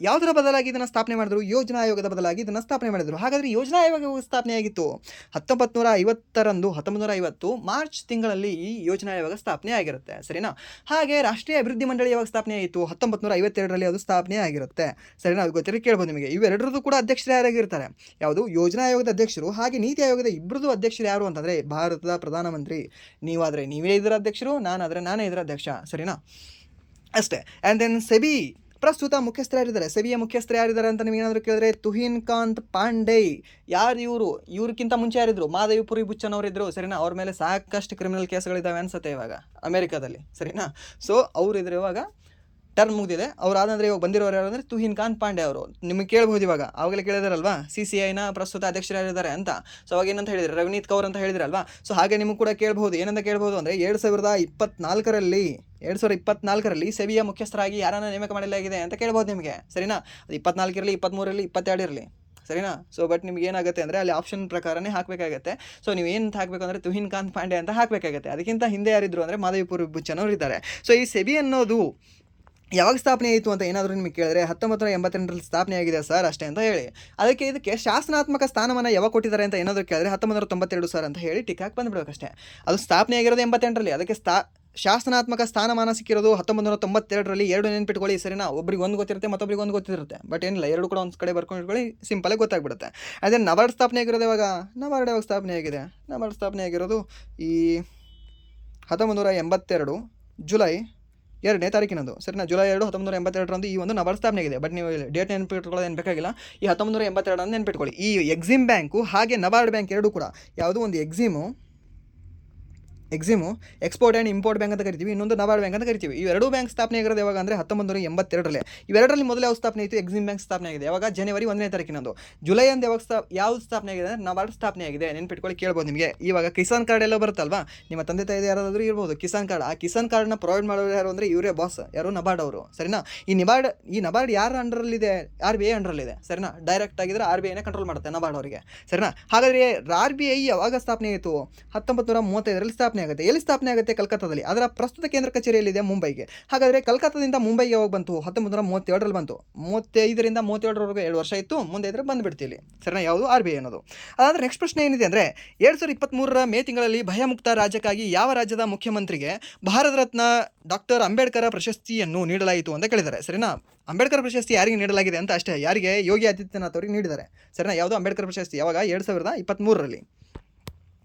ಯಾವುದರ ಬದಲಾಗಿ ಇದನ್ನು ಸ್ಥಾಪನೆ ಮಾಡಿದ್ರು? ಯೋಜನಾ ಆಯೋಗದ ಬದಲಾಗಿ ಇದನ್ನು ಸ್ಥಾಪನೆ ಮಾಡಿದರು. ಹಾಗಾದರೆ ಯೋಜನಾ ಆಯೋಗ ಸ್ಥಾಪನೆ ಆಗಿತ್ತು 1950 ಮಾರ್ಚ್ ತಿಂಗಳಲ್ಲಿ ಈ ಯೋಜನಾ ಆಯೋಗ ಸ್ಥಾಪನೆ ಆಗಿರುತ್ತೆ, ಸರಿನಾ. ಹಾಗೆ ರಾಷ್ಟ್ರೀಯ ಅಭಿವೃದ್ಧಿ ಮಂಡಳಿ ಯಾವಾಗ ಸ್ಥಾಪನೆ ಆಯಿತು? 1952ರಲ್ಲಿ ಅದು ಸ್ಥಾಪನೆ ಆಗಿರುತ್ತೆ, ಸರಿನಾ. ಅದು ಗೊತ್ತಿರೋ ಕೇಳ್ಬೋದು ನಿಮಗೆ. ಇವೆರಡರದ್ದು ಕೂಡ ಅಧ್ಯಕ್ಷರು ಯಾರಾಗಿರ್ತಾರೆ? ಯಾವುದು? ಯೋಜನಾ ಆಯೋಗದ ಅಧ್ಯಕ್ಷರು. ಹಾಗೆ ನೀತಿ ಆಯೋಗದ ಇಬ್ಬರದು ಅಧ್ಯಕ್ಷರು ಯಾರು ಅಂತಂದರೆ ಭಾರತದ ಪ್ರಧಾನಮಂತ್ರಿ. ನೀವಾದರೆ ನೀವೇ ಇದರ ಅಧ್ಯಕ್ಷರು, ನಾನಾದರೆ ನಾನೇ ಇದರ ಅಧ್ಯಕ್ಷ, ಸರಿನಾ. ಅಷ್ಟೇ. ಆ್ಯಂಡ್ ದೆನ್ ಸೆಬಿ ಪ್ರಸ್ತುತ ಮುಖ್ಯಸ್ಥರು ಯಾರಿದ್ದಾರೆ? ಸೆಬಿಯ ಮುಖ್ಯಸ್ಥರು ಯಾರಿದ್ದಾರೆ ಅಂತ ನಿಮಗೇನಾದರೂ ಕೇಳಿದ್ರೆ ತುಹಿನ್ ಕಾಂತ್ ಪಾಂಡೆ. ಯಾರು ಇವ್ರಿಗಿಂತ ಮುಂಚೆ ಯಾರಿದ್ರು? ಮಾಧವಿಪುರಿ ಬುಚ್ಚನ್ ಅವರಿದ್ದರು, ಸರಿನಾ. ಅವ್ರ ಮೇಲೆ ಸಾಕಷ್ಟು ಕ್ರಿಮಿನಲ್ ಕೇಸ್ಗಳಿದ್ದಾವೆ ಅನ್ಸುತ್ತೆ ಇವಾಗ ಅಮೆರಿಕಾದಲ್ಲಿ, ಸರಿನಾ. ಸೊ ಅವರಿದ್ರೆ ಇವಾಗ ಟರ್ಮ್ ಮುಗಿದಿದೆ. ಅವರಾದಂದರೆ ಇವಾಗ ಬಂದಿರೋರು ಯಾರು ಅಂದರೆ ತುಹಿನ್ ಕಾಂತ್ ಪಾಂಡೆ ಅವರು. ನಿಮಗೆ ಕೇಳ್ಬೋದು ಇವಾಗ, ಆವಾಗಲೇ ಕೇಳಿದಾರಲ್ವಾ CCIನ ಪ್ರಸ್ತುತ ಅಧ್ಯಕ್ಷರು ಯಾರಿದ್ದಾರೆ ಅಂತ. ಸೊ ಅವಾಗ ಏನಂತ ಹೇಳಿದ್ರೆ ರವನೀತ್ ಕೌರ್ ಅಂತ ಹೇಳಿದ್ರಲ್ವಾ. ಸೊ ಹಾಗೆ ನಿಮಗೆ ಕೂಡ ಕೇಳ್ಬೋದು, ಏನಂತ ಕೇಳ್ಬೋದು ಅಂದರೆ 2024ರಲ್ಲಿ ಸೆಬಿಯ ಮುಖ್ಯಸ್ಥರಾಗಿ ಯಾರನ್ನ ನೇಮಕ ಮಾಡಲಾಗಿದೆ ಅಂತ ಕೇಳ್ಬೋದು ನಿಮಗೆ, ಸರಿನಾ. ಅದು 24 ಇರಲಿ, 23 ಇರಲಿ, 22 ಇರಲಿ, ಸರಿನಾ. ಸೊ ಬಟ್ ನಿಮ್ಗೆ ಏನಾಗುತ್ತೆ ಅಂದರೆ ಅಲ್ಲಿ ಆಪ್ಷನ್ ಪ್ರಕಾರನೇ ಹಾಕಬೇಕಾಗತ್ತೆ. ಸೊ ನೀವು ಏನು ಹಾಕಬೇಕು ಅಂದರೆ ತುಹಿನ್ ಕಾಂತ್ ಪಾಂಡೆ ಅಂತ ಹಾಕಬೇಕಾಗತ್ತೆ. ಅದಕ್ಕಿಂತ ಹಿಂದೆ ಯಾರಿದ್ರು ಅಂದರೆ ಮಾಧವಿಪುರಿ ಬುಚ್ಚನ್ ಅವರು ಇದ್ದಾರೆ. ಸೊ ಈ ಸೆಬಿ ಅನ್ನೋದು ಯಾವಾಗ ಸ್ಥಾಪನೆ ಆಯಿತು ಅಂತ ಏನಾದರೂ ನಿಮಗೆ ಕೇಳಿದ್ರೆ 1988ರಲ್ಲಿ ಸ್ಥಾಪನೆ ಆಗಿದೆ ಸರ್ ಅಷ್ಟೇ ಅಂತ ಹೇಳಿ. ಇದಕ್ಕೆ ಶಾಸನಾತ್ಮಕ ಸ್ಥಾನಮಾನ ಯಾವಾಗ ಕೊಟ್ಟಿದ್ದಾರೆ ಅಂತ ಏನಾದರೂ ಕೇಳಿದ್ರೆ 1992 ಸರ್ ಅಂತ ಹೇಳಿ ಟಿಕ್ ಹಾಕಿ ಬಂದುಬಿಡ್ಬೇಕಷ್ಟೇ. ಅದು ಸ್ಥಾಪನೆ ಆಗಿರೋದು 88ರಲ್ಲಿ. ಅದಕ್ಕೆ ಶಾಸನಾತ್ಮಕ ಸ್ಥಾನಮಾನ ಸಿಕ್ಕಿರೋದು 1992ರಲ್ಲಿ. ಎರಡು ನೆನ್ಪಿಟ್ಕೊಳ್ಳಿ, ಸರಿನಾ. ಒಬ್ರಿಗೆ ಒಂದು ಗೊತ್ತಿರುತ್ತೆ, ಮತ್ತೊಬ್ರಿಗೆ ಒಂದು ಗೊತ್ತಿರುತ್ತೆ. ಬಟ್ ಏನಿಲ್ಲ, ಎರಡು ಕೂಡ ಒಂದು ಕಡೆ ಬರ್ಕೊಂಡಿಟ್ಕೊಳ್ಳಿ, ಸಿಂಪಲಾಗಿ ಗೊತ್ತಾಗ್ಬಿಡುತ್ತೆ. ಅದೇ ನಬಾರ್ಡ್ ಸ್ಥಾಪನೆ ಆಗಿರೋದು ಯಾವಾಗ? ನಬಾರ್ಡ್ ಯಾವಾಗ ಸ್ಥಾಪನೆ ಆಗಿದೆ? ನಬಾರ್ಡ್ ಸ್ಥಾಪನೆ ಆಗಿರೋದು ಈ 1982 ಜುಲೈ 2ನೇ ತಾರೀಕಿನಂದು, ಸರಿನಾ. ಜುಲೈ 2, 1982ರಂದು ಈ ಒಂದು ನಬಾರ್ಡ್ ಸ್ಥಾಪನೆ ಆಗಿದೆ. ಬಟ್ ನೀವು ಡೇಟ್ ನೆನ್ಪಿಟ್ಕೊಳ್ಳೋದು ಏನು ಬೇಕಾಗಿಲ್ಲ, ಈ 1982 ನೆನ್ಪಿಟ್ಕೊಳ್ಳಿ. ಈ ಎಕ್ಸಿಮ್ ಬ್ಯಾಂಕು ಹಾಗೆ ನಬಾರ್ಡ್ ಬ್ಯಾಂಕ್ ಎರಡೂ ಕೂಡ, ಯಾವುದು ಒಂದು ಎಕ್ಸಿಮು ಎಕ್ಸ್ಪೋರ್ಟ್ ಆ್ಯಂಡ್ ಇಂಪೋರ್ಟ್ ಬ್ಯಾಂಕ್ ಅಂತ ಕರಿತೀವಿ, ಇನ್ನೊಂದು ನಬಾರ್ಡ್ ಬ್ಯಾಂಕ್ ಅಂತ ಕರಿತೀವಿ. ಇವೆರಡೂ ಬ್ಯಾಂಕ್ ಸ್ಥಾಪನೆ ಆಗಿರೋದು ಯಾವಾಗ ಅಂದರೆ 1982ರಲ್ಲಿ. ಇವೆರಡರಲ್ಲಿ ಮೊದಲು ಯಾವ ಸ್ಥಾಪನೆ ಆಯಿತು? ಎಕ್ಸಿಮ್ ಬ್ಯಾಂಕ್ ಸ್ಥಾಪನೆ ಆಗಿದೆ. ಯಾವಾಗ? ಜನವರಿ 1ನೇ ತಾರೀಕಿನಂದು. ಜುಲೈ ಅಂದು ಯಾವ್ದು ಸ್ಥಾಪನೆ ಆಗಿದೆ ಅಂದರೆ ನಬಾರ್ಡ್ ಸ್ಥಾಪನೆ ಆಗಿದೆ. ನೆನ್ಪಿಟ್ಕೊಳ್ಳಿ, ಕೇಳ್ಬೋದು ನಿಮಗೆ. ಇವಾಗ ಕಿಸಾನ್ ಕಾರ್ಡ್ ಎಲ್ಲ ಬರುತ್ತಲ್ವಾ, ನಿಮ್ಮ ತಂದೆ ತಾಯಿ ಯಾರಾದರೂ ಇರ್ಬೋದು ಕಿಸಾನ್ ಕಾರ್ಡ್. ಆ ಕಿಸಾನ್ ಕಾರ್ಡ್ನ ಪ್ರೊವೈಡ್ ಮಾಡೋರು ಯಾರು ಅಂದರೆ ಇವರೇ ಬಾಸ್, ಯಾರು? ನಬಾರ್ಡ್ ಅವರು, ಸರಿನಾ. ಈ ನಬಾರ್ಡ್ ಯಾರ ಅಂಡರಲ್ಲಿದೆ? RBI ಅಂಡರಲ್ಲಿದೆ, ಸರಿನಾ. ಡೈರೆಕ್ಟ್ ಆಗಿದ್ರೆ RBIನೇ ಕಂಟ್ರೋಲ್ ಮಾಡುತ್ತೆ ನಬಾರ್ಡ್ ಅವರಿಗೆ, ಸರಿನಾ. ಹಾಗಾದರೆ RBI ಯಾವಾಗ ಸ್ಥಾಪನೆ ಆಯಿತು? 1935ರಲ್ಲಿ ಸ್ಥಾಪನೆ ಆಗುತ್ತೆ. ಎಲ್ಲಿ ಸ್ಥಾಪನೆ ಆಗುತ್ತೆ? ಕಲ್ಕತ್ತಾದಲ್ಲಿ. ಅದರ ಪ್ರಸ್ತುತ ಕೇಂದ್ರ ಕಚೇರಿಯಲ್ಲಿದೆ ಮುಂಬೈಗೆ. ಹಾಗಾದರೆ ಕಲ್ಕತ್ತಾದಿಂದ ಮುಂಬೈಗೆ ಯಾವಾಗ ಬಂತು? 1937ರಲ್ಲಿ ಬಂತು. 35ರಿಂದ 37ರವರೆಗೂ 2 ವರ್ಷ ಇತ್ತು. ಮುಂದೆ ಇದ್ರೆ ಬಂದುಬಿಡ್ತೀವಿ, ಸರಿನಾ. ಯಾವುದು? RBI ಅನ್ನೋದು. ಅದಾದರೆ ನೆಕ್ಸ್ಟ್ ಪ್ರಶ್ನೆ ಏನಿದೆ ಅಂದರೆ 2023ರ ಮೇ ತಿಂಗಳಲ್ಲಿ ಭಯಮುಕ್ತ ರಾಜ್ಯಕ್ಕಾಗಿ ಯಾವ ರಾಜ್ಯದ ಮುಖ್ಯಮಂತ್ರಿಗೆ ಭಾರತ ರತ್ನ ಡಾಕ್ಟರ್ ಅಂಬೇಡ್ಕರ್ ಪ್ರಶಸ್ತಿಯನ್ನು ನೀಡಲಾಯಿತು ಅಂತ ಕೇಳಿದ್ದಾರೆ, ಸರಿನಾ. ಅಂಬೇಡ್ಕರ್ ಪ್ರಶಸ್ತಿ ಯಾರಿಗೆ ನೀಡಲಾಗಿದೆ ಅಂತ ಅಷ್ಟೇ, ಯಾರಿಗೆ? ಯೋಗಿ ಆದಿತ್ಯನಾಥ್ ಅವರಿಗೆ ನೀಡಿದ್ದಾರೆ, ಸರಿನಾ. ಯಾವುದು? ಅಂಬೇಡ್ಕರ್ ಪ್ರಶಸ್ತಿ. ಯಾವಾಗ? 2023ರಲ್ಲಿ.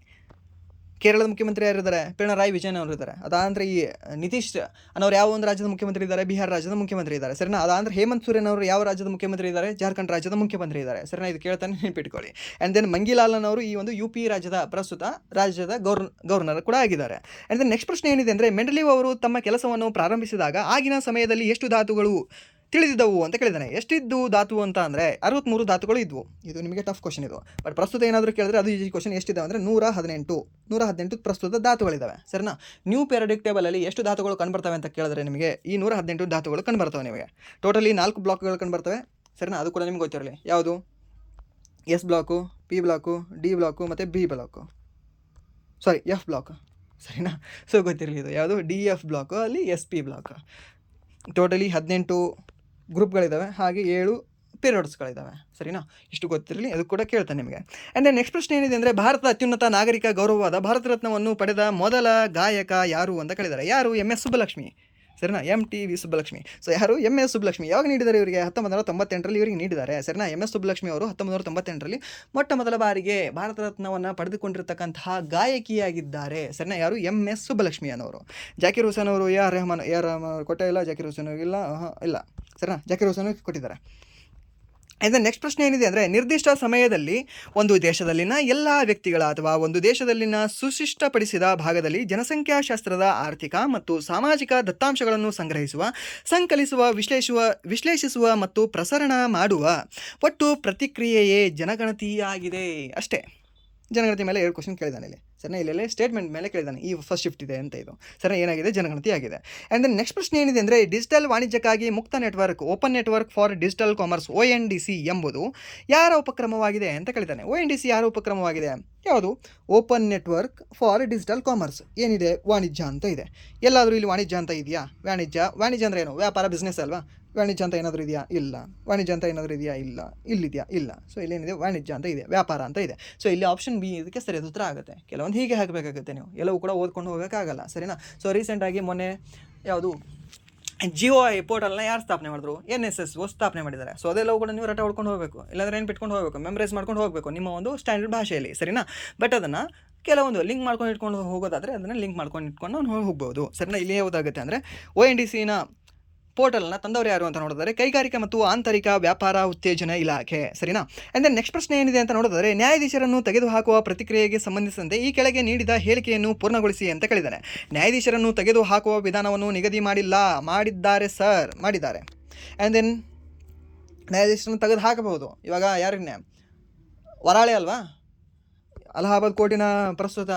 ಕೇರಳದ ಮುಖ್ಯಮಂತ್ರಿ ಯಾರಿದ್ದಾರೆ? ಪಿಣರಾಯಿ ವಿಜಯನ್ ಅವರು ಇದ್ದಾರೆ. ಅದಾಂದರೆ ಈ ನಿತೀಶ್ ಅನ್ನೋರು ಯಾವ ಒಂದು ರಾಜ್ಯದ ಮುಖ್ಯಮಂತ್ರಿ ಇದ್ದಾರೆ? ಬಿಹಾರ ರಾಜ್ಯದ ಮುಖ್ಯಮಂತ್ರಿ ಇದ್ದಾರೆ, ಸರಿನಾ. ಅದಾಂದರೆ ಹೇಮಂತ್ ಸೊರೇನ್ ಅವರು ಯಾವ ರಾಜ್ಯದ ಮುಖ್ಯಮಂತ್ರಿ ಇದ್ದಾರೆ? ಜಾರ್ಖಂಡ್ ರಾಜ್ಯದ ಮುಖ್ಯಮಂತ್ರಿ ಇದ್ದಾರೆ, ಸರಿನಾ. ಇದು ಕೇಳ್ತಾನೆ ನೆನಪಿಟ್ಕೊಳ್ಳಿ. ಆ್ಯಂಡ್ ದೆನ್ ಮಂಗಿಲಾಲನ್ ಅವರು ಈ ಒಂದು UP ರಾಜ್ಯದ ಪ್ರಸ್ತುತ ರಾಜ್ಯದ ಗವರ್ನರ್ ಕೂಡ ಆಗಿದ್ದಾರೆ. ಆ್ಯಂಡ್ ದೆನ್ ನೆಕ್ಸ್ಟ್ ಪ್ರಶ್ನೆ ಏನಿದೆ ಅಂದರೆ ಮೆಂಡಲೀವ್ ಅವರು ತಮ್ಮ ಕೆಲಸವನ್ನು ಪ್ರಾರಂಭಿಸಿದಾಗ ಆಗಿನ ಸಮಯದಲ್ಲಿ ಎಷ್ಟು ಧಾತುಗಳು ತಿಳಿದಿದ್ದವು ಅಂತ ಕೇಳಿದ್ದಾನೆ. ಎಷ್ಟಿದ್ದು ಧಾತು ಅಂತ ಅಂದರೆ 63 ಧಾತುಗಳು ಇದ್ವು. ಇದು ನಿಮಗೆ ಟಫ್ ಕ್ವಶನ್ ಇದು. ಬಟ್ ಪ್ರಸ್ತುತ ಏನಾದರೂ ಕೇಳಿದ್ರೆ ಅದು ಈಜಿ ಕ್ವಶನ್. ಎಷ್ಟಿದೆ ಅಂದರೆ 118 ಪ್ರಸ್ತುತ ಧಾತುಗಳಿದ್ದಾವೆ, ಸರಿನಾ. ನ್ಯೂ ಪೆರಿಯೋಡಿಕ್ ಟೇಬಲಲ್ಲಿ ಎಷ್ಟು ಧಾತುಗಳು ಕಂಡುಬರ್ತವೆ ಅಂತ ಕೇಳಿದ್ರೆ ನಿಮಗೆ ಈ 118 ಧಾತುಗಳು ಕಂಡುಬರ್ತವೆ ನಿಮಗೆ. ಟೋಟಲಿ 4 ಬ್ಲಾಕ್ಗಳು ಕಂಡುಬರ್ತವೆ, ಸರಿನಾ. ಅದು ಕೂಡ ನಿಮ್ಗೆ ಗೊತ್ತಿರಲಿ. ಯಾವುದು? S block, P block, D block ಮತ್ತು F ಬ್ಲಾಕ್, ಸರಿನಾ. ಸೊ ಗೊತ್ತಿರಲಿ ಇದು ಯಾವುದು? DF ಬ್ಲಾಕು, ಅಲ್ಲಿ SP ಬ್ಲಾಕ್. ಟೋಟಲಿ 18 ಗ್ರೂಪ್ಗಳಿದ್ದಾವೆ, ಹಾಗೆ 7 ಪೀರಿಯಡ್ಸ್ಗಳಿದ್ದಾವೆ, ಸರಿನಾ. ಇಷ್ಟು ಗೊತ್ತಿರಲಿ, ಅದು ಕೂಡ ಕೇಳ್ತಾನೆ ನಿಮಗೆ. ಆ್ಯಂಡ್ ನೆಕ್ಸ್ಟ್ ಪ್ರಶ್ನೆ ಏನಿದೆ ಅಂದರೆ ಭಾರತದ ಅತ್ಯುನ್ನತ ನಾಗರಿಕ ಗೌರವವಾದ ಭಾರತ ರತ್ನವನ್ನು ಪಡೆದ ಮೊದಲ ಗಾಯಕ ಯಾರು ಅಂತ ಕೇಳಿದ್ದಾರೆ. ಯಾರು? MS ಸುಬ್ಬಲಕ್ಷ್ಮಿ, ಸರಿನಾ. MTV ಸುಬ್ಬಲಕ್ಷ್ಮಿ. ಸೊ ಯಾರು? MS ಸುಬ್ಬಲಕ್ಷ್ಮಿ. ಯಾವಾಗ ನೀಡಿದ್ದಾರೆ ಇವರಿಗೆ? 1998ರಲ್ಲಿ ಇವರಿಗೆ ನೀಡಿದ್ದಾರೆ, ಸರಿನಾ. MS ಸುಬ್ಬಲಕ್ಷ್ಮಿ ಅವರು 1998ರಲ್ಲಿ ಮೊಟ್ಟ ಮೊದಲ ಬಾರಿಗೆ ಭಾರತ ರತ್ನವನ್ನು ಪಡೆದುಕೊಂಡಿರ್ತಕ್ಕಂತಹ ಗಾಯಕಿಯಾಗಿದ್ದಾರೆ, ಸರಿನಾ. ಯಾರು? MS ಸುಬ್ಬಲಕ್ಷ್ಮಿ ಅನ್ನೋರು. ಜಾಕಿರ್ ಹುಸೇನ್ ಅವರು AR ರೆಹಮಾನ್ ಕೊಟ್ಟೇ ಇಲ್ಲ. ಜಾಕಿರ್ ಹುಸೇನ್ ಇಲ್ಲ, ಸರಿನಾ. ಜಾಕಿರ್ ಹುಸೇನ್ ಕೊಟ್ಟಿದ್ದಾರೆ. ಇದರ ನೆಕ್ಸ್ಟ್ ಪ್ರಶ್ನೆ ಏನಿದೆ ಅಂದರೆ, ನಿರ್ದಿಷ್ಟ ಸಮಯದಲ್ಲಿ ಒಂದು ದೇಶದಲ್ಲಿನ ಎಲ್ಲ ವ್ಯಕ್ತಿಗಳ ಅಥವಾ ಒಂದು ದೇಶದಲ್ಲಿನ ಸುಶಿಷ್ಟಪಡಿಸಿದ ಭಾಗದಲ್ಲಿ ಜನಸಂಖ್ಯಾಶಾಸ್ತ್ರದ ಆರ್ಥಿಕ ಮತ್ತು ಸಾಮಾಜಿಕ ದತ್ತಾಂಶಗಳನ್ನು ಸಂಗ್ರಹಿಸುವ, ಸಂಕಲಿಸುವ, ವಿಶ್ಲೇಷಿಸುವ ಮತ್ತು ಪ್ರಸರಣ ಮಾಡುವ ಒಟ್ಟು ಪ್ರತಿಕ್ರಿಯೆಯೇ ಜನಗಣತಿಯಾಗಿದೆ. ಅಷ್ಟೇ. ಜನಗಣತಿ ಮೇಲೆ 2 ಕ್ವಶನ್ ಕೇಳಿದಾನೆ ಇಲ್ಲಿ. ಸರಿನಾ, ಇಲ್ಲೆಲ್ಲ ಸ್ಟೇಟ್ಮೆಂಟ್ ಮೇಲೆ ಕೇಳಿದಾನೆ, ಈ ಫಸ್ಟ್ ಶಿಫ್ಟ್ ಇದೆ ಅಂತ. ಇದು ಸರಿ ಏನಾಗಿದೆ, ಜನಗಣತಿ ಆಗಿದೆ. ಆ್ಯಂಡ್ ದೆನ್ ನೆಕ್ಸ್ಟ್ ಪ್ರಶ್ನೆ ಏನಿದೆ ಅಂದರೆ, ಡಿಜಿಟಲ್ ವಾಣಿಜ್ಯಕ್ಕಾಗಿ ಮುಕ್ತ network, open network for digital commerce ONDC ಎಂಬುದು ಯಾರ ಉಪಕ್ರಮವಾಗಿದೆ ಅಂತ ಕೇಳಿದ್ದಾನೆ. ONDC ಯಾರ ಉಪಕ್ರಮವಾಗಿದೆ? ಯಾವುದು? Open network for digital commerce. ಏನಿದೆ? ವಾಣಿಜ್ಯ ಅಂತ ಇದೆ. ಎಲ್ಲಾದರೂ ಇಲ್ಲಿ ವಾಣಿಜ್ಯ ಅಂತ ಇದೆಯಾ? ವಾಣಿಜ್ಯ ಅಂದರೆ ಏನು? ವ್ಯಾಪಾರ, ಬಿಸ್ನೆಸ್ ಅಲ್ವಾ? ವಾಣಿಜ್ಯ ಅಂತ ಏನಾದರೂ ಇದೆಯಾ? ಇಲ್ಲ. ವಾಣಿಜ್ಯ ಅಂತ ಏನಾದರೂ ಇದೆಯಾ? ಇಲ್ಲ. ಇಲ್ಲಿದೆಯಾ? ಇಲ್ಲ. ಸೊ ಇಲ್ಲೇನಿದೆ? ವಾಣಿಜ್ಯ ಅಂತ ಇದೆ, ವ್ಯಾಪಾರ ಅಂತ ಇದೆ. ಸೊ ಇಲ್ಲಿ ಆಪ್ಷನ್ ಬಿ ಇದಕ್ಕೆ ಸರಿಯಾದ ಉತ್ತರ ಆಗುತ್ತೆ. ಕೆಲವೊಂದು ಹೀಗೆ ಹಾಕಬೇಕಾಗುತ್ತೆ, ನೀವು ಎಲ್ಲವೂ ಕೂಡ ಓದ್ಕೊಂಡು ಹೋಗೋಕ್ಕಾಗಲ್ಲ. ಸರಿನಾ? ಸೊ ರೀಸೆಂಟಾಗಿ ಮೊನ್ನೆ ಯಾವುದು GOI ಪೋರ್ಟಲ್ನ ಯಾರು ಸ್ಥಾಪನೆ ಮಾಡಿದ್ರು? NSSO ಸ್ಥಾಪನೆ ಮಾಡಿದ್ದಾರೆ. ಸೊ ಅದೆಲ್ಲವೂ ಕೂಡ ನೀವು ರಟ ಹೊಡ್ಕೊಂಡು ಹೋಗಬೇಕು, ಇಲ್ಲಾಂದರೆ ಏನು ಬಿಟ್ಕೊಂಡು ಹೋಗಬೇಕು, ಮೆಮರೈಸ್ ಮಾಡ್ಕೊಂಡು ಹೋಗಬೇಕು ನಿಮ್ಮ ಒಂದು ಸ್ಟ್ಯಾಂಡರ್ಡ್ ಭಾಷೆಯಲ್ಲಿ. ಸರಿನಾ? ಬಟ್ ಅದನ್ನು ಕೆಲವೊಂದು ಲಿಂಕ್ ಮಾಡ್ಕೊಂಡು ಇಟ್ಕೊಂಡು ಹೋಗೋದಾದರೆ ಅದನ್ನು ಲಿಂಕ್ ಮಾಡ್ಕೊಂಡು ಇಟ್ಕೊಂಡು ನಾವು ಹೋಗ್ಬೋದು. ಸರಿನಾ? ಇಲ್ಲಿ ಯಾವುದಾಗುತ್ತೆ ಅಂದರೆ, ONDCನ ಪೋರ್ಟಲ್ನ ತಂದವರು ಯಾರು ಅಂತ ನೋಡಿದರೆ ಕೈಗಾರಿಕಾ ಮತ್ತು ಆಂತರಿಕ ವ್ಯಾಪಾರ ಉತ್ತೇಜನ ಇಲಾಖೆ. ಸರಿನಾ? ಆ್ಯಂಡ್ ದೆನ್ ನೆಕ್ಸ್ಟ್ ಪ್ರಶ್ನೆ ಏನಿದೆ ಅಂತ ನೋಡಿದರೆ, ನ್ಯಾಯಾಧೀಶರನ್ನು ತೆಗೆದುಹಾಕುವ ಪ್ರತಿಕ್ರಿಯೆಗೆ ಸಂಬಂಧಿಸಿದಂತೆ ಈ ಕೆಳಗೆ ನೀಡಿದ ಹೇಳಿಕೆಯನ್ನು ಪೂರ್ಣಗೊಳಿಸಿ ಅಂತ ಕೇಳಿದ್ದಾನೆ. ನ್ಯಾಯಾಧೀಶರನ್ನು ತೆಗೆದುಹಾಕುವ ವಿಧಾನವನ್ನು ನಿಗದಿ ಮಾಡಿದ್ದಾರೆ ಸರ್, ಮಾಡಿದ್ದಾರೆ. ಆ್ಯಂಡ್ ದೆನ್ ನ್ಯಾಯಾಧೀಶರನ್ನು ತೆಗೆದು ಹಾಕಬಹುದು. ಇವಾಗ ಯಾರನ್ನೇ ವರಾಳೆ ಅಲ್ವಾ, ಅಲಹಾಬಾದ್ ಕೋರ್ಟಿನ ಪ್ರಸ್ತುತ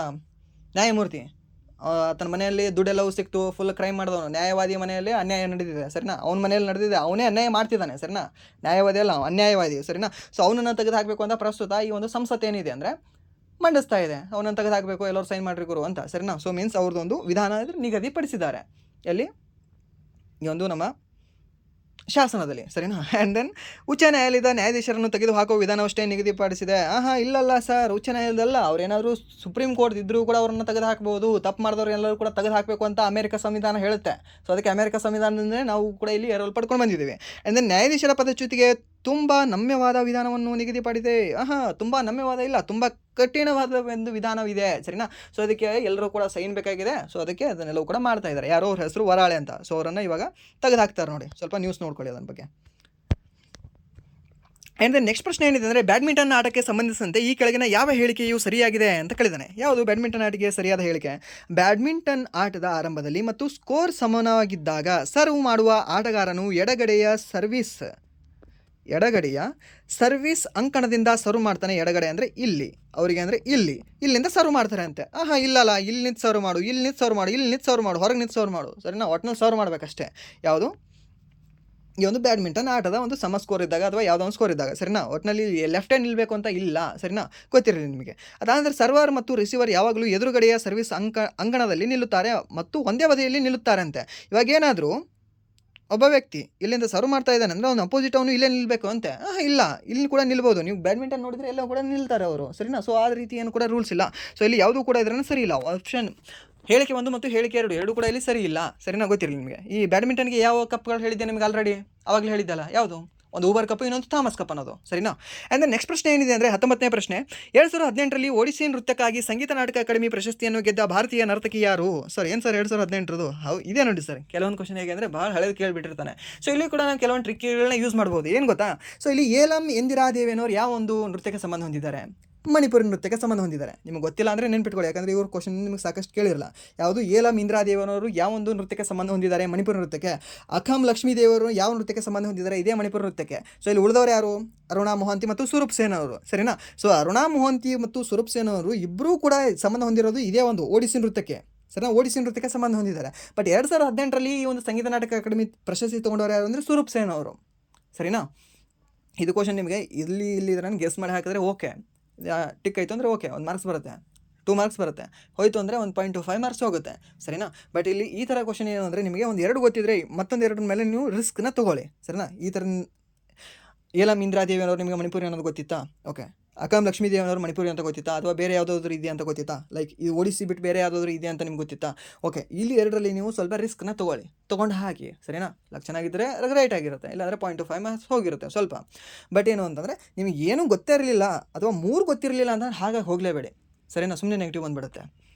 ನ್ಯಾಯಮೂರ್ತಿ, ತನ್ನ ಮನೆಯಲ್ಲಿ ದುಡ್ಡೆಲ್ಲವೂ ಸಿಕ್ತು, ಫುಲ್ ಕ್ರೈಮ್ ಮಾಡಿದವನು, ನ್ಯಾಯವಾದಿ ಮನೆಯಲ್ಲಿ ಅನ್ಯಾಯ ನಡೆದಿದೆ. ಸರಿನಾ? ಅವನ ಮನೆಯಲ್ಲಿ ನಡೆದಿದೆ, ಅವನೇ ಅನ್ಯಾಯ ಮಾಡ್ತಿದ್ದಾನೆ. ಸರಿನಾ? ನ್ಯಾಯವಾದಿ ಅಲ್ಲ, ಅನ್ಯಾಯವಾದಿ. ಸರಿನಾ? ಸೊ ಅವನನ್ನು ತೆಗೆದು ಹಾಕಬೇಕು ಅಂತ ಪ್ರಸ್ತುತ ಈ ಒಂದು ಸಂಸತ್ತು ಏನಿದೆ ಅಂದರೆ ಮಂಡಿಸ್ತಾ ಇದೆ. ಅವನನ್ನು ತೆಗೆದು ಹಾಕಬೇಕು, ಎಲ್ಲರೂ ಸೈನ್ ಮಾಡ್ರಿ ಗುರು ಅಂತ. ಸರಿನಾ? ಸೊ ಮೀನ್ಸ್ ಅವ್ರದ್ದೊಂದು ವಿಧಾನ ನಿಗದಿಪಡಿಸಿದ್ದಾರೆ. ಎಲ್ಲಿ? ಈ ಒಂದು ನಮ್ಮ ಶಾಸನದಲ್ಲಿ. ಸರಿನಾ? ಆ್ಯಂಡ್ ದೆನ್ ಉಚ್ಚ ನ್ಯಾಯಾಲಯದ ನ್ಯಾಯಾಧೀಶರನ್ನು ತೆಗೆದುಹಾಕುವ ವಿಧಾನವಷ್ಟೇ ನಿಗದಿಪಡಿಸಿದೆ. ಇಲ್ಲಲ್ಲ ಸರ್, ಉಚ್ಚ ನ್ಯಾಯಾಲಯದಲ್ಲ, ಅವ್ರೇನಾದರೂ ಸುಪ್ರೀಂ ಕೋರ್ಟ್ ಇದ್ದರೂ ಕೂಡ ಅವರನ್ನು ತೆಗೆದು ಹಾಕ್ಬೋದು. ತಪ್ಪು ಮಾಡಿದವ್ರು ಎಲ್ಲರೂ ಕೂಡ ತೆಗೆದು ಹಾಕಬೇಕು ಅಂತ ಅಮೆರಿಕ ಸಂವಿಧಾನ ಹೇಳುತ್ತೆ. ಸೊ ಅದಕ್ಕೆ ಅಮೆರಿಕ ಸಂವಿಧಾನದಿಂದ ನಾವು ಕೂಡ ಇಲ್ಲಿ ಎರವಲು ಪಡ್ಕೊಂಡು ಬಂದಿದ್ದೀವಿ. ಆ್ಯಂಡ್ ದೆನ್ ನ್ಯಾಯಾಧೀಶರ ಪದಚ್ಯುತಿಗೆ ತುಂಬ ನಮ್ಯವಾದ ವಿಧಾನವನ್ನು ನಿಗದಿಪಡಿದೆ. ತುಂಬ ನಮ್ಯವಾದ ಇಲ್ಲ, ತುಂಬ ಕಠಿಣವಾದ ಒಂದು ವಿಧಾನವಿದೆ. ಸರಿನಾ? ಸೊ ಅದಕ್ಕೆ ಎಲ್ಲರೂ ಕೂಡ ಸೈನ್ ಬೇಕಾಗಿದೆ. ಸೊ ಅದಕ್ಕೆ ಅದನ್ನೆಲ್ಲವೂ ಕೂಡ ಮಾಡ್ತಾ ಇದ್ದಾರೆ. ಯಾರೋ ಅವ್ರ ಹೆಸರು ವರಾಳೆ ಅಂತ. ಸೊ ಅವರನ್ನು ಇವಾಗ ತೆಗೆದು ಹಾಕ್ತಾರೆ ನೋಡಿ. ಸ್ವಲ್ಪ ನ್ಯೂಸ್ ನೋಡ್ಕೊಳ್ಳಿ ಅದರ ಬಗ್ಗೆ. ಆ್ಯಂಡ್ ದೆನ್ ನೆಕ್ಸ್ಟ್ ಪ್ರಶ್ನೆ ಏನಿದೆ ಅಂದರೆ, ಬ್ಯಾಡ್ಮಿಂಟನ್ ಆಟಕ್ಕೆ ಸಂಬಂಧಿಸಿದಂತೆ ಈ ಕೆಳಗಿನ ಯಾವ ಹೇಳಿಕೆಯು ಸರಿಯಾಗಿದೆ ಅಂತ ಕೇಳಿದ್ದಾನೆ. ಯಾವುದು ಬ್ಯಾಡ್ಮಿಂಟನ್ ಆಟಕ್ಕೆ ಸರಿಯಾದ ಹೇಳಿಕೆ? ಬ್ಯಾಡ್ಮಿಂಟನ್ ಆಟದ ಆರಂಭದಲ್ಲಿ ಮತ್ತು ಸ್ಕೋರ್ ಸಮಾನವಾಗಿದ್ದಾಗ ಸರ್ವ್ ಮಾಡುವ ಆಟಗಾರನು ಎಡಗಡೆಯ ಸರ್ವಿಸ್ ಅಂಕಣದಿಂದ ಸರ್ವ್ ಮಾಡ್ತಾನೆ. ಎಡಗಡೆ ಅಂದರೆ ಇಲ್ಲಿ, ಅವರಿಗೆ ಅಂದರೆ ಇಲ್ಲಿಂದ ಸರ್ವ್ ಮಾಡ್ತಾರೆ ಅಂತೆ. ಇಲ್ಲಲ್ಲ, ಇಲ್ಲಿ ನಿಂತು ಸರ್ವ್ ಮಾಡು, ಇಲ್ಲಿ ನಿಂತು ಸರ್ವ್ ಮಾಡು, ಇಲ್ಲಿ ನಿಂತು ಸರ್ವ್ ಮಾಡು, ಹೊರಗೆ ನಿಂತು ಸರ್ವ್ ಮಾಡು. ಸರಿನಾ? ಒಟ್ಟಿನಲ್ಲಿ ಸರ್ವ್ ಮಾಡಬೇಕಷ್ಟೇ. ಯಾವುದು? ಈ ಒಂದು ಬ್ಯಾಡ್ಮಿಂಟನ್ ಆಟದ ಒಂದು ಸಮ ಸ್ಕೋರ್ ಇದ್ದಾಗ ಅಥವಾ ಯಾವುದೋ ಒಂದು ಸ್ಕೋರ್ ಇದ್ದಾಗ. ಸರಿನಾ? ಒಟ್ಟಿನಲ್ಲಿ ಲೆಫ್ಟ್ ಹ್ಯಾಂಡ್ ನಿಲ್ಲಬೇಕು ಅಂತ ಇಲ್ಲ. ಸರಿನಾ? ಗೊತ್ತಿರಲಿ ನಿಮಗೆ. ಅದಾದರೆ ಸರ್ವರ್ ಮತ್ತು ರಿಸೀವರ್ ಯಾವಾಗಲೂ ಎದುರುಗಡೆಯ ಸರ್ವಿಸ್ ಅಂಗಣದಲ್ಲಿ ನಿಲ್ಲುತ್ತಾರೆ ಮತ್ತು ಒಂದೇ ಬದಿಯಲ್ಲಿ ನಿಲ್ಲುತ್ತಾರೆ ಅಂತೆ. ಇವಾಗ ಏನಾದರೂ ಒಬ್ಬ ವ್ಯಕ್ತಿ ಇಲ್ಲಿಂದ ಸರ್ವ್ ಮಾಡ್ತಾ ಇದ್ದಾನೆ ಅಂದರೆ ಅವ್ನು ಅಪೋಸಿಟ್ ಅವನು ಇಲ್ಲೇ ನಿಲ್ಲಬೇಕು ಅಂತೆ. ಇಲ್ಲ, ಇಲ್ಲಿ ಕೂಡ ನಿಲ್ಬೋದು. ನೀವು ಬ್ಯಾಡ್ಮಿಂಟನ್ ನೋಡಿದರೆ ಎಲ್ಲ ಕೂಡ ನಿಲ್ತಾರೆ ಅವರು. ಸರಿನಾ? ಸೊ ಆ ರೀತಿ ಏನು ಕೂಡ ರೂಲ್ಸ್ ಇಲ್ಲ. ಸೊ ಇಲ್ಲಿ ಯಾವುದೂ ಕೂಡ ಇದ್ರೂ ಸರಿ ಇಲ್ಲ. ಆಪ್ಷನ್ ಹೇಳಿಕೆ 1 ಮತ್ತು ಹೇಳಿಕೆ 2 ಎರಡೂ ಕೂಡ ಇಲ್ಲಿ ಸರಿ ಇಲ್ಲ. ಸರಿನಾ? ಗೊತ್ತಿರಲಿ ನಿಮಗೆ. ಈ ಬ್ಯಾಡ್ಮಿಂಟನ್ಗೆ ಯಾವ ಕಪ್ಗಳು ಹೇಳಿದ್ದೆ ನಿಮಗೆ ಆಲ್ರೆಡಿ, ಆವಾಗಲೇ ಹೇಳಿದ್ದಲ್ಲ. ಯಾವುದು? ಒಂದು ಊಬರ್ ಕಪ್, ಇನ್ನೊಂದು ಥಾಮಸ್ ಕಪ್ ಅನ್ನೋದು. ಸರಿನಾ? ಆ್ಯಂಡ್ ನೆಕ್ಸ್ಟ್ ಪ್ರಶ್ನೆ ಏನಿದೆ ಅಂದರೆ 19ನೇ ಪ್ರಶ್ನೆ. 2018ರಲ್ಲಿ ಒಡಿಸ್ಸಿ ನೃತ್ಯಕ್ಕಾಗಿ ಸಂಗೀತ ನಾಟಕ ಅಕಾಡೆಮಿ ಪ್ರಶಸ್ತಿಯನ್ನು ಗೆದ್ದ ಭಾರತೀಯ ನರ್ತಕಿ ಯಾರು? ಸರ್ ಏನು ಸರ್ 2018ರದು? ಇದೇ ನೋಡಿ ಸರ್. ಕೆಲವೊಂದು ಕ್ವಶನ್ ಹೇಗೆ ಅಂದರೆ ಭಾಳ ಹಳೇದು ಕೇಳಿಬಿಟ್ಟಿರ್ತಾನೆ. ಸೊ ಇಲ್ಲಿ ಕೂಡ ನಾವು ಕೆಲವೊಂದು ಟ್ರಿಕ್ಗಳನ್ನ ಯೂಸ್ ಮಾಡ್ಬೋದು. ಏನು ಗೊತ್ತಾ? ಸೊ ಇಲ್ಲಿ ಏಲಂ ಇಂದಿರಾದೇವಿ ಅನ್ನೋರು ಯಾವ ಒಂದು ನೃತ್ಯಕ್ಕೆ ಸಂಬಂಧ ಹೊಂದಿದ್ದಾರೆ? ಮಣಿಪುರಿ ನೃತ್ಯಕ್ಕೆ ಸಂಬಂಧ ಹೊಂದಿದ್ದಾರೆ. ನಿಮಗೆ ಗೊತ್ತಿಲ್ಲ ಅಂದರೆ ನೆನ್ಪಿಟ್ಕೊಳ್ಳಿ, ಯಾಕಂದರೆ ಇವ್ರ ಕ್ವಶನ್ ನಿಮಗೆ ಸಾಕಷ್ಟು ಕೇಳಿರಲ್ಲ. ಯಾವುದು? ಏಲಂ ಇಂದಿರಾದೇವನವರು ಯಾವ ಒಂದು ನೃತ್ಯಕ್ಕೆ ಸಂಬಂಧ ಹೊಂದಿದ್ದಾರೆ? ಮಣಿಪುರ ನೃತ್ಯಕ್ಕೆ. ಅಖಂ ಲಕ್ಷ್ಮೀ ದೇವರು ಯಾವ ನೃತ್ಯಕ್ಕೆ ಸಂಬಂಧ ಹೊಂದಿದ್ದಾರೆ? ಇದೇ ಮಣಿಪುರ ನೃತ್ಯಕ್ಕೆ. ಸೊ ಇಲ್ಲಿ ಉಳಿದವರು ಯಾರು? ಅರುಣಾ ಮೊಹಂತಿ ಮತ್ತು ಸ್ವರೂಪ್ ಸೇನ್ ಅವರು. ಸರಿನಾ? ಸೊ ಅರುಣಾ ಮೊಹಂತಿ ಮತ್ತು ಸ್ವರೂಪ್ ಸೇನ್ ಅವರು ಇಬ್ಬರೂ ಕೂಡ ಸಂಬಂಧ ಹೊಂದಿರೋದು ಇದೇ ಒಂದು ಒಡಿಸ್ಸಿ ನೃತ್ಯಕ್ಕೆ. ಸರಿನಾ? ಒಡಿಸ್ಸಿ ನೃತ್ಯಕ್ಕೆ ಸಂಬಂಧ ಹೊಂದಿದ್ದಾರೆ. ಬಟ್ 2018ರಲ್ಲಿ ಈ ಒಂದು ಸಂಗೀತ ನಾಟಕ ಅಕಾಡೆಮಿ ಪ್ರಶಸ್ತಿ ತೊಗೊಂಡವರು ಯಾರು ಅಂದರೆ ಸ್ವರೂಪ್ ಸೇನ್ ಅವರು. ಸರಿನಾ? ಇದು ಕ್ವಶನ್ ನಿಮಗೆ ಇಲ್ಲಿ ಇದನ್ನು ಗೆಸ್ ಮಾಡಿ ಹಾಕಿದ್ರೆ ಓಕೆ, ಟಿಕ್ ಆಯಿತು ಅಂದರೆ ಓಕೆ, 1 ಮಾರ್ಕ್ಸ್ ಬರುತ್ತೆ, 2 ಮಾರ್ಕ್ಸ್ ಬರುತ್ತೆ. ಹೋಯಿತು ಅಂದರೆ 1.25 ಮಾರ್ಕ್ಸ್ ಹೋಗುತ್ತೆ. ಸರಿನಾ? ಬಟ್ ಇಲ್ಲಿ ಈ ಥರ ಕ್ವಶನ್ ಏನು ಅಂದರೆ, ನಿಮಗೆ ಒಂದು 2 ಗೊತ್ತಿದ್ರೆ ಮತ್ತೊಂದು 2 ಮೇಲೆ ನೀವು ರಿಸ್ಕ್ನ ತೊಗೊಳ್ಳಿ. ಸರಿನಾ? ಈ ಥರ ಏಲಂ ಇಂದಿರಾದೇವಿ ಅನ್ನೋರು ನಿಮಗೆ ಮಣಿಪುರಿ ಅನ್ನೋದು ಗೊತ್ತಿತ್ತಾ? ಓಕೆ. ಅಖಂ ಲಕ್ಷ್ಮೀ ದೇವಿ ಅನ್ನೋರು ಮಣಿಪುರಿ ಅಂತ ಗೊತ್ತಿತ್ತಾ? ಅಥವಾ ಬೇರೆ ಯಾವುದಾದ್ರು ಇದೆ ಅಂತ ಗೊತ್ತಿತ್ತಾ? ಲೈಕ್ ಈ ಒಡಿಸ್ಸಿ ಬಿಟ್ಟು ಬೇರೆ ಯಾವುದಾದ್ರು ಇದೆ ಅಂತ ನಿಮ್ಗೆ ಗೊತ್ತಿತ್ತಾ? ಓಕೆ. ಇಲ್ಲಿ 2ರಲ್ಲಿ ನೀವು ಸ್ವಲ್ಪ ರಿಸ್ಕ್ನ ತೊಗೊಂಡು ಹಾಕಿ. ಸರಿನಾ? ಚೆನ್ನಾಗಿದ್ದರೆ ರೈಟ್ ಆಗಿರುತ್ತೆ, ಇಲ್ಲಾಂದರೆ 0.25 ಮಾರ್ಕ್ಸ್ ಹೋಗಿರುತ್ತೆ ಸ್ವಲ್ಪ. ಬಟ್ ಏನು ಅಂತಂದರೆ ನಿಮಗೆ ಏನೂ ಗೊತ್ತೇ ಇರಲಿಲ್ಲ ಅಥವಾ 3 ಗೊತ್ತಿರಲಿಲ್ಲ ಅಂತ ಹಾಗಾಗಿ ಹೋಗಲೇಬೇಡಿ. ಸರಿನಾ? ಸುಮ್ಮನೆ ನೆಗೆಟಿವ್ ಬಂದುಬಿಡುತ್ತೆ.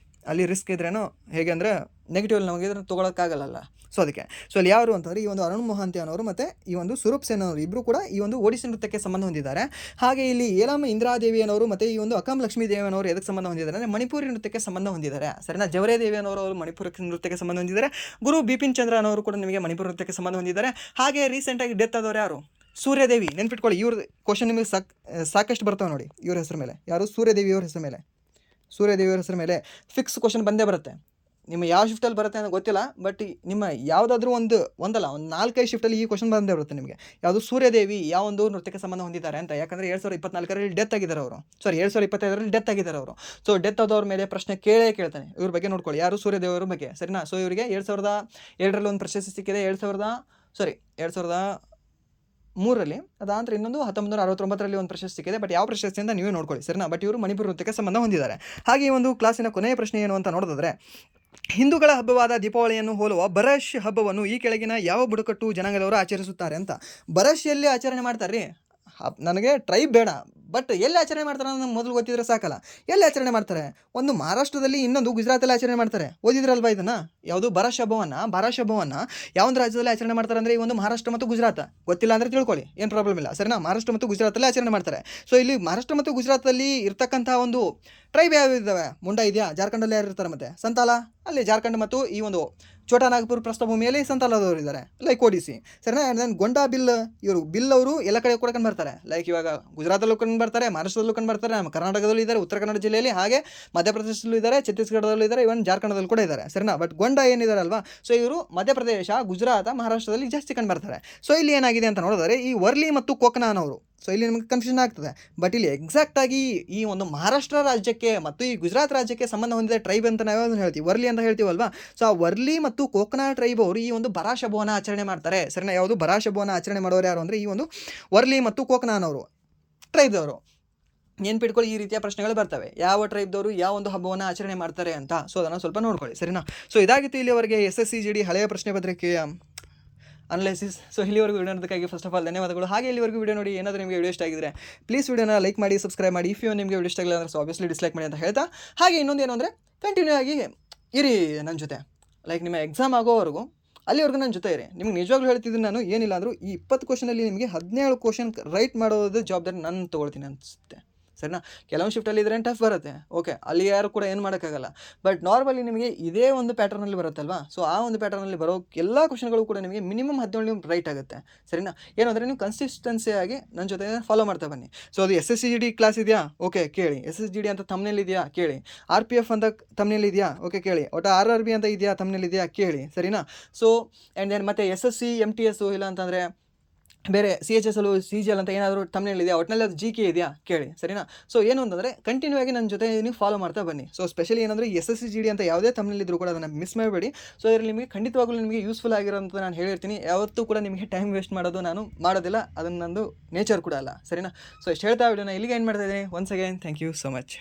ಅಲ್ಲಿ ರಿಸ್ಕ್ ಇದ್ರೇನು ಹೇಗೆ ಅಂದರೆ ನೆಗೆಟಿವ್ ನಮಗೆ ಇದನ್ನು ತೊಗೊಳಕ್ಕಾಗಲ್ಲ. ಸೊ ಅದಕ್ಕೆ ಸೊ ಅಲ್ಲಿ ಯಾರು ಅಂತಂದರೆ ಈ ಒಂದು ಅರುಣ್ ಮೊಹಾಂತಿ ಅನ್ನೋರು ಮತ್ತು ಈ ಒಂದು ಸ್ವರೂಪ್ ಸೇನ್ ಅವರು ಇಬ್ಬರು ಕೂಡ ಈ ಒಂದು ಒಡಿಸ್ಸಿ ನೃತ್ಯಕ್ಕೆ ಸಂಬಂಧ ಹೊಂದಿದ್ದಾರೆ. ಹಾಗೆ ಇಲ್ಲಿ ಏಲಮ್ಮ ಇಂದ್ರಾದೇವಿ ಅನ್ನೋರು ಮತ್ತು ಈ ಒಂದು ಅಕಮ್ ಲಕ್ಷ್ಮೀ ದೇವಿ ಅನ್ನೋರು ಎದಕ್ಕೆ ಸಂಬಂಧ ಹೊಂದಿದ್ದಾರೆ ಅಂದರೆ ಮಣಿಪುರಿ ನೃತ್ಯಕ್ಕೆ ಸಂಬಂಧ ಹೊಂದಿದ್ದಾರೆ. ಸರಿನಾ? ಜವರೇ ದೇವಿ ಅನ್ನೋರು ಅವರು ಮಣಿಪುರ ನೃತ್ಯಕ್ಕೆ ಸಂಬಂಧ ಹೊಂದಿದ್ದಾರೆ. ಗುರು ಬಿಪಿನ್ ಚಂದ್ರ ಅನ್ನೋರು ಕೂಡ ನಿಮಗೆ ಮಣಿಪುರ ನೃತ್ಯಕ್ಕೆ ಸಂಬಂಧ ಹೊಂದಿದ್ದಾರೆ. ಹಾಗೆ ರೀಸೆಂಟಾಗಿ ಡೆತ್ ಆದವರು ಯಾರು? ಸೂರ್ಯದೇವಿ. ನೆನ್ಪಿಟ್ಕೊಳ್ಳಿ, ಇವ್ರ ಕ್ವಶನ್ ನಿಮಗೆ ಸಾಕಷ್ಟು ಬರ್ತಾವೆ ನೋಡಿ ಇವ್ರ ಹೆಸರು ಮೇಲೆ. ಯಾರು? ಸೂರ್ಯದೇವಿಯವ್ರ ಹೆಸರು ಮೇಲೆ. ಸೂರ್ಯದೇವಿಯವ್ರ ಹೆಸರು ಮೇಲೆ ಫಿಕ್ಸ್ ಕ್ವಶನ್ ಬಂದೇ ಬರುತ್ತೆ. ನಿಮ್ಮ ಯಾವ ಶಿಫ್ಟಲ್ಲಿ ಬರುತ್ತೆ ಅಂತ ಗೊತ್ತಿಲ್ಲ, ಬಟ್ ನಿಮ್ಮ ಯಾವುದಾದ್ರೂ ಒಂದು 4-5 ಶಿಫ್ಟಲ್ಲಿ ಈ ಕ್ವಶನ್ ಬಂದೇ ಬರುತ್ತೆ ನಿಮಗೆ. ಯಾವುದು? ಸೂರ್ಯದೇವಿ ಯಾವ ಒಂದು ನೃತ್ಯಕ್ಕೆ ಸಂಬಂಧ ಹೊಂದಿದ್ದಾರೆ ಅಂತ. ಯಾಕಂದರೆ 2024ರಲ್ಲಿ ಡೆತ್ ಆಗಿದ್ದಾರೆ ಅವರು. 2025ರಲ್ಲಿ ಡೆತ್ ಆಗಿದ್ದಾರೆ ಅವರು. ಸೊ ಡೆತ್ ಆದವ್ರ ಮೇಲೆ ಪ್ರಶ್ನೆ ಕೇಳ್ತಾನೆ. ಇವ್ರ ಬಗ್ಗೆ ನೋಡ್ಕೊಳ್ಳಿ, ಯಾರು? ಸೂರ್ಯದೇವರ ಬಗ್ಗೆ. ಸರಿನಾ? ಸೊ ಇವರಿಗೆ 2007ರಲ್ಲಿ ಒಂದು ಪ್ರಶಸ್ತಿ ಸಿಕ್ಕಿದೆ. 2003ರಲ್ಲಿ, ಅದಾಂತರ ಇನ್ನೊಂದು 1969ರಲ್ಲಿ ಒಂದು ಪ್ರಶಸ್ತಿ ಸಿಕ್ಕಿದೆ. ಬಟ್ ಯಾವ ಪ್ರಶಸ್ತಿ ಅಂತ ನೀವೇ ನೋಡ್ಕೊಳ್ಳಿ. ಸರಿನಾ? ಬಟ್ ಇವರು ಮಣಿಪುರ ನೃತ್ಯಕ್ಕೆ ಸಂಬಂಧ ಹೊಂದಿದ್ದಾರೆ. ಹಾಗೆ ಈ ಒಂದು ಕ್ಲಾಸಿನ ಕೊನೆಯ ಪ್ರಶ್ನೆ ಏನು ಅಂತ ನೋಡಿದ್ರೆ, ಹಿಂದೂಗಳ ಹಬ್ಬವಾದ ದೀಪಾವಳಿಯನ್ನು ಹೋಲುವ ಬರಶ್ ಹಬ್ಬವನ್ನು ಈ ಕೆಳಗಿನ ಯಾವ ಬುಡಕಟ್ಟು ಜನಾಂಗದವರು ಆಚರಿಸುತ್ತಾರೆ ಅಂತ. ಬರಶ್ ಎಲ್ಲಿ ಆಚರಣೆ ಮಾಡ್ತಾರೆ ರೀ? ನನಗೆ ಟ್ರೈಬ್ ಬೇಡ, ಬಟ್ ಎಲ್ಲಿ ಆಚರಣೆ ಮಾಡ್ತಾರೆ ಅನ್ನೋದು ಮೊದಲು ಗೊತ್ತಿದ್ರೆ ಸಾಕಲ್ಲ. ಎಲ್ಲಿ ಆಚರಣೆ ಮಾಡ್ತಾರೆ? ಒಂದು ಮಹಾರಾಷ್ಟ್ರದಲ್ಲಿ, ಇನ್ನೊಂದು ಗುಜರಾತಲ್ಲಿ ಆಚರಣೆ ಮಾಡ್ತಾರೆ. ಓದಿದ್ರಲ್ವಾ ಇದನ್ನು? ಯಾವುದು? ಬರಶ್ ಹಬ್ಬವನ್ನು ಯಾವೊಂದು ರಾಜ್ಯದಲ್ಲಿ ಆಚರಣೆ ಮಾಡ್ತಾರೆ ಅಂದರೆ ಈ ಒಂದು ಮಹಾರಾಷ್ಟ್ರ ಮತ್ತು ಗುಜರಾತ್. ಗೊತ್ತಿಲ್ಲ ಅಂದರೆ ತಿಳ್ಕೊಳ್ಳಿ, ಏನು ಪ್ರಾಬ್ಲಮ್ ಇಲ್ಲ. ಸರಿನಾ? ಮಹಾರಾಷ್ಟ್ರ ಮತ್ತು ಗುಜರಾತಲ್ಲಿ ಆಚರಣೆ ಮಾಡ್ತಾರೆ. ಸೊ ಇಲ್ಲಿ ಮಹಾರಾಷ್ಟ್ರ ಮತ್ತು ಗುಜರಾತಲ್ಲಿ ಇರ್ತಕ್ಕಂಥ ಒಂದು ಟ್ರೈಬ್ ಯಾವ್ಯಾವ ಮುಂಡಾ ಇದೆಯಾ? ಜಾರ್ಖಂಡಲ್ಲಿ ಯಾರು ಇರ್ತಾರೆ? ಮತ್ತು ಸಂತಾಲ ಅಲ್ಲಿ ಜಾರ್ಖಂಡ್ ಮತ್ತು ಈ ಒಂದು ಛೋಟಾ ನಾಗಪುರ ಪ್ರಸ್ಥಭೂಮಿಯಲ್ಲಿ ಸಂತಾಲದವರು ಇದ್ದಾರೆ, ಲೈಕ್ ಒಡಿಸಿ. ಸರಿನಾ? ದೆನ್ ಗೊಂಡಾ ಬಿಲ್ ಅವರು ಎಲ್ಲ ಕಡೆ ಕೂಡ ಕಂಡು ಬರ್ತಾರೆ. ಲೈಕ್ ಇವಾಗ ಗುಜರಾತಲ್ಲೂ ಕಂಡು ಬರ್ತಾರೆ, ಮಹಾರಾಷ್ಟ್ರದಲ್ಲೂ ಕಂಡು ಬರ್ತಾರೆ, ನಮ್ಮ ಕರ್ನಾಟಕದಲ್ಲೂ ಇದ್ದಾರೆ, ಉತ್ತರ ಕನ್ನಡ ಜಿಲ್ಲೆಯಲ್ಲಿ, ಹಾಗೆ ಮಧ್ಯಪ್ರದೇಶದಲ್ಲೂ ಇದ್ದಾರೆ, ಛತ್ತೀಸ್ಗಢದಲ್ಲೂ ಇದ್ದಾರೆ, ಇವನ್ ಜಾರ್ಖಂಡದಲ್ಲಿ ಕೂಡ ಇದ್ದಾರೆ. ಸರಿನಾ? ಬಟ್ ಗೊಂಡಾ ಏನಿದಾರಲ್ವಾ, ಸೊ ಇವರು ಮಧ್ಯಪ್ರದೇಶ, ಗುಜರಾತ್, ಮಹಾರಾಷ್ಟ್ರದಲ್ಲಿ ಜಾಸ್ತಿ ಕಂಡು ಬರ್ತಾರೆ. ಸೊ ಇಲ್ಲಿ ಏನಾಗಿದೆ ಅಂತ ನೋಡಿದ್ರೆ ಈ ವರ್ಲಿ ಮತ್ತು ಕೊಕನಾನವರು. ಸೊ ಇಲ್ಲಿ ನಿಮಗೆ ಕನ್ಫ್ಯೂಷನ್ ಆಗ್ತದೆ. ಬಟ್ ಇಲ್ಲಿ ಎಕ್ಸಾಕ್ಟಾಗಿ ಈ ಒಂದು ಮಹಾರಾಷ್ಟ್ರ ರಾಜ್ಯಕ್ಕೆ ಮತ್ತು ಈ ಗುಜರಾತ್ ರಾಜ್ಯಕ್ಕೆ ಸಂಬಂಧ ಹೊಂದಿದ ಟ್ರೈಬ್ ಅಂತ ನಾವು ಹೇಳ್ತೀವಿ, ವರ್ಲಿ ಅಂತ ಹೇಳ್ತೀವಲ್ವಾ. ಸೊ ಆ ವರ್ಲಿ ಮತ್ತು ಕೋಕನಾ ಟ್ರೈಬ್ ಅವರು ಈ ಒಂದು ಬರಾಶ್ ಹಬ್ಬವನ್ನು ಆಚರಣೆ ಮಾಡ್ತಾರೆ. ಸರಿನಾ? ಯಾವುದು? ಬರಾಶ್ ಹಬ್ಬವನ್ನು ಆಚರಣೆ ಮಾಡೋರು ಯಾರು ಅಂದರೆ ಈ ಒಂದು ವರ್ಲಿ ಮತ್ತು ಕೋಕನಾನವರು ಟ್ರೈಬ್ದವರು. ನೆನ್ಪಿಟ್ಕೊಳ್ಳಿ, ಈ ರೀತಿಯ ಪ್ರಶ್ನೆಗಳು ಬರ್ತವೆ. ಯಾವ ಟ್ರೈಬ್ದವರು ಯಾವ ಒಂದು ಹಬ್ಬವನ್ನು ಆಚರಣೆ ಮಾಡ್ತಾರೆ ಅಂತ. ಸೊ ಅದನ್ನು ಸ್ವಲ್ಪ ನೋಡ್ಕೊಳ್ಳಿ. ಸರಿನಾ? ಸೊ ಇದಾಗಿತ್ತು ಇಲ್ಲಿವರೆಗೆ SSC GD ಹಳೆಯ ಪ್ರಶ್ನೆ ಪತ್ರಿಕೆಯ ಅನಲೈಸಿಸ್. ಸೊ ಇಲ್ಲಿವರೆಗೂ ವಿಡಿಯೋ ನೋಡೋದಕ್ಕಾಗಿ ಫಸ್ಟ್ ಆಫ್ ಆಲ್ ಧನ್ಯವಾದಗಳು. ಹಾಗೆ ಇಲ್ಲಿವರೆಗೂ ವಿಡಿಯೋ ನೋಡಿ ಏನಾದರೂ ನಿಮಗೆ ವಿಡಿಯೋ ಇಷ್ಟ ಆಗಿದ್ರೆ ಪ್ಲೀಸ್ ವಿಡಿಯೋನ ಲೈಕ್ ಮಾಡಿ, ಸಬ್ಸ್ಕ್ರೈಬ್ ಮಾಡಿ. ಇಫ್ ನಿಮಗೆ ವಿಡಿಯೋ ಇಷ್ಟ ಆಗಿಲ್ಲ ಅಂದರೆ ಸೊ ಆಬ್ವಿಯಸ್ಲಿ ಡಿಸ್ಲೈಕ್ ಮಾಡಿ ಅಂತ ಹೇಳ್ತಾ, ಹಾಗೆ ಇನ್ನೊಂದು ಏನು ಅಂದರೆ ಕಂಟಿನ್ಯೂ ಆಗಿ ಇರಿ ನನ್ನ ಜೊತೆ. ಲೈಕ್ ನಿಮ್ಮ ಎಕ್ಸಾಮ್ ಆಗೋವರೆಗೂ ಅಲ್ಲಿವರೆಗೂ ನನ್ನ ಜೊತೆ ಇರಿ. ನಿಮ್ಗೆ ನಿಜವಾಗ್ಲೂ ಹೇಳ್ತಿದ್ದೀನಿ, ನಾನು ಏನಿಲ್ಲ ಅಂದರೂ ಈ 20 ಕ್ವಶನಲ್ಲಿ ನಿಮಗೆ 17 ಕ್ವಶನ್ ರೈಟ್ ಮಾಡೋದು ಜವಾಬ್ದಾರಿ ನಾನು ತೊಗೊಳ್ತೀನಿ ಅನಿಸುತ್ತೆ. ಸರಿನಾ? ಕೆಲವೊಂದು ಶಿಫ್ಟಲ್ಲಿ ಇದ್ರೆ ಟಫ್ ಬರುತ್ತೆ, ಓಕೆ, ಅಲ್ಲಿ ಯಾರು ಕೂಡ ಏನು ಮಾಡೋಕ್ಕಾಗಲ್ಲ. ಬಟ್ ನಾರ್ಮಲಿ ನಿಮಗೆ ಇದೇ ಒಂದು ಪ್ಯಾಟರ್ನಲ್ಲಿ ಬರುತ್ತಲ್ವಾ. ಸೊ ಆ ಒಂದು ಪ್ಯಾಟರ್ನಲ್ಲಿ ಬರೋ ಎಲ್ಲ ಕ್ವಶನ್ಗಳು ಕೂಡ ನಿಮಗೆ ಮಿನಿಮಮ್ 17 ರೈಟ್ ಆಗುತ್ತೆ. ಸರಿನಾ? ಏನಂದರೆ ನೀವು ಕನ್ಸಿಸ್ಟೆನ್ಸಿಯಾಗಿ ನನ್ನ ಜೊತೆ ಫಾಲೋ ಮಾಡ್ತಾ ಬನ್ನಿ. ಸೊ ಅದು SSC GD ಕ್ಲಾಸ್ ಇದೆಯಾ? ಓಕೆ ಕೇಳಿ. SSC GD ಅಂತ ತಮ್ನೇಲ್ ಇದೆಯಾ? ಕೇಳಿ. RPF ಅಂತ ತಮ್ನೇಲ್ ಇದೆಯಾ? ಓಕೆ ಕೇಳಿ. ಒಟ್ಟು RRB ಅಂತ ಇದೆಯಾ? ತಮ್ನೇಲ್ ಇದೆಯಾ? ಕೇಳಿ. ಸರಿನಾ? ಸೊ ಆ್ಯಂಡ್ ದೆನ್ ಮತ್ತೆ SSC MTS ಇಲ್ಲ ಅಂತಂದರೆ ಬೇರೆ CHSL CGL ಅಂತ ಏನಾದರೂ ತಮ್ನೇಲ್ ಇದೆಯಾ? ಒಟ್ಟಿನಲ್ಲಿ ಅದು GK ಇದೆಯಾ? ಕೇಳಿ. ಸರಿನಾ? ಸೊ ಏನು ಅಂತಂದರೆ ಕಂಟಿನ್ಯೂ ಆಗಿ ನನ್ನ ಜೊತೆ ನೀವು ಫಾಲೋ ಮಾಡ್ತಾ ಬನ್ನಿ. ಸೊ ಸ್ಪೆಷಲಿ ಏನಂದರೆ SSC GD ಅಂತ ಯಾವುದೇ ತಮ್ನೇಲ್ ಇದ್ದರೂ ಕೂಡ ಅದನ್ನು ಮಿಸ್ ಮಾಡಬೇಡಿ. ಸೊ ಇದರಲ್ಲಿ ನಿಮಗೆ ಖಂಡಿತವಾಗ್ಲೂ ನಿಮಗೆ ಯೂಸ್ಫುಲ್ ಆಗಿರೋಂಥ ನಾನು ಹೇಳಿರ್ತೀನಿ. ಯಾವತ್ತೂ ಕೂಡ ನಿಮಗೆ ಟೈಮ್ ವೇಸ್ಟ್ ಮಾಡೋದು ನಾನು ಮಾಡೋದಿಲ್ಲ, ಅದನ್ನು ನಂದು ನೇಚರ್ ಕೂಡ ಅಲ್ಲ. ಸರಿನಾ? ಸೊ ಇಷ್ಟು ಹೇಳ್ತಾ ವಿಡಿಯೋನ ಇಲ್ಲಿಗೆ ಏನು ಮಾಡ್ತಾ ಇದ್ದೀನಿ. Once again thank you so much.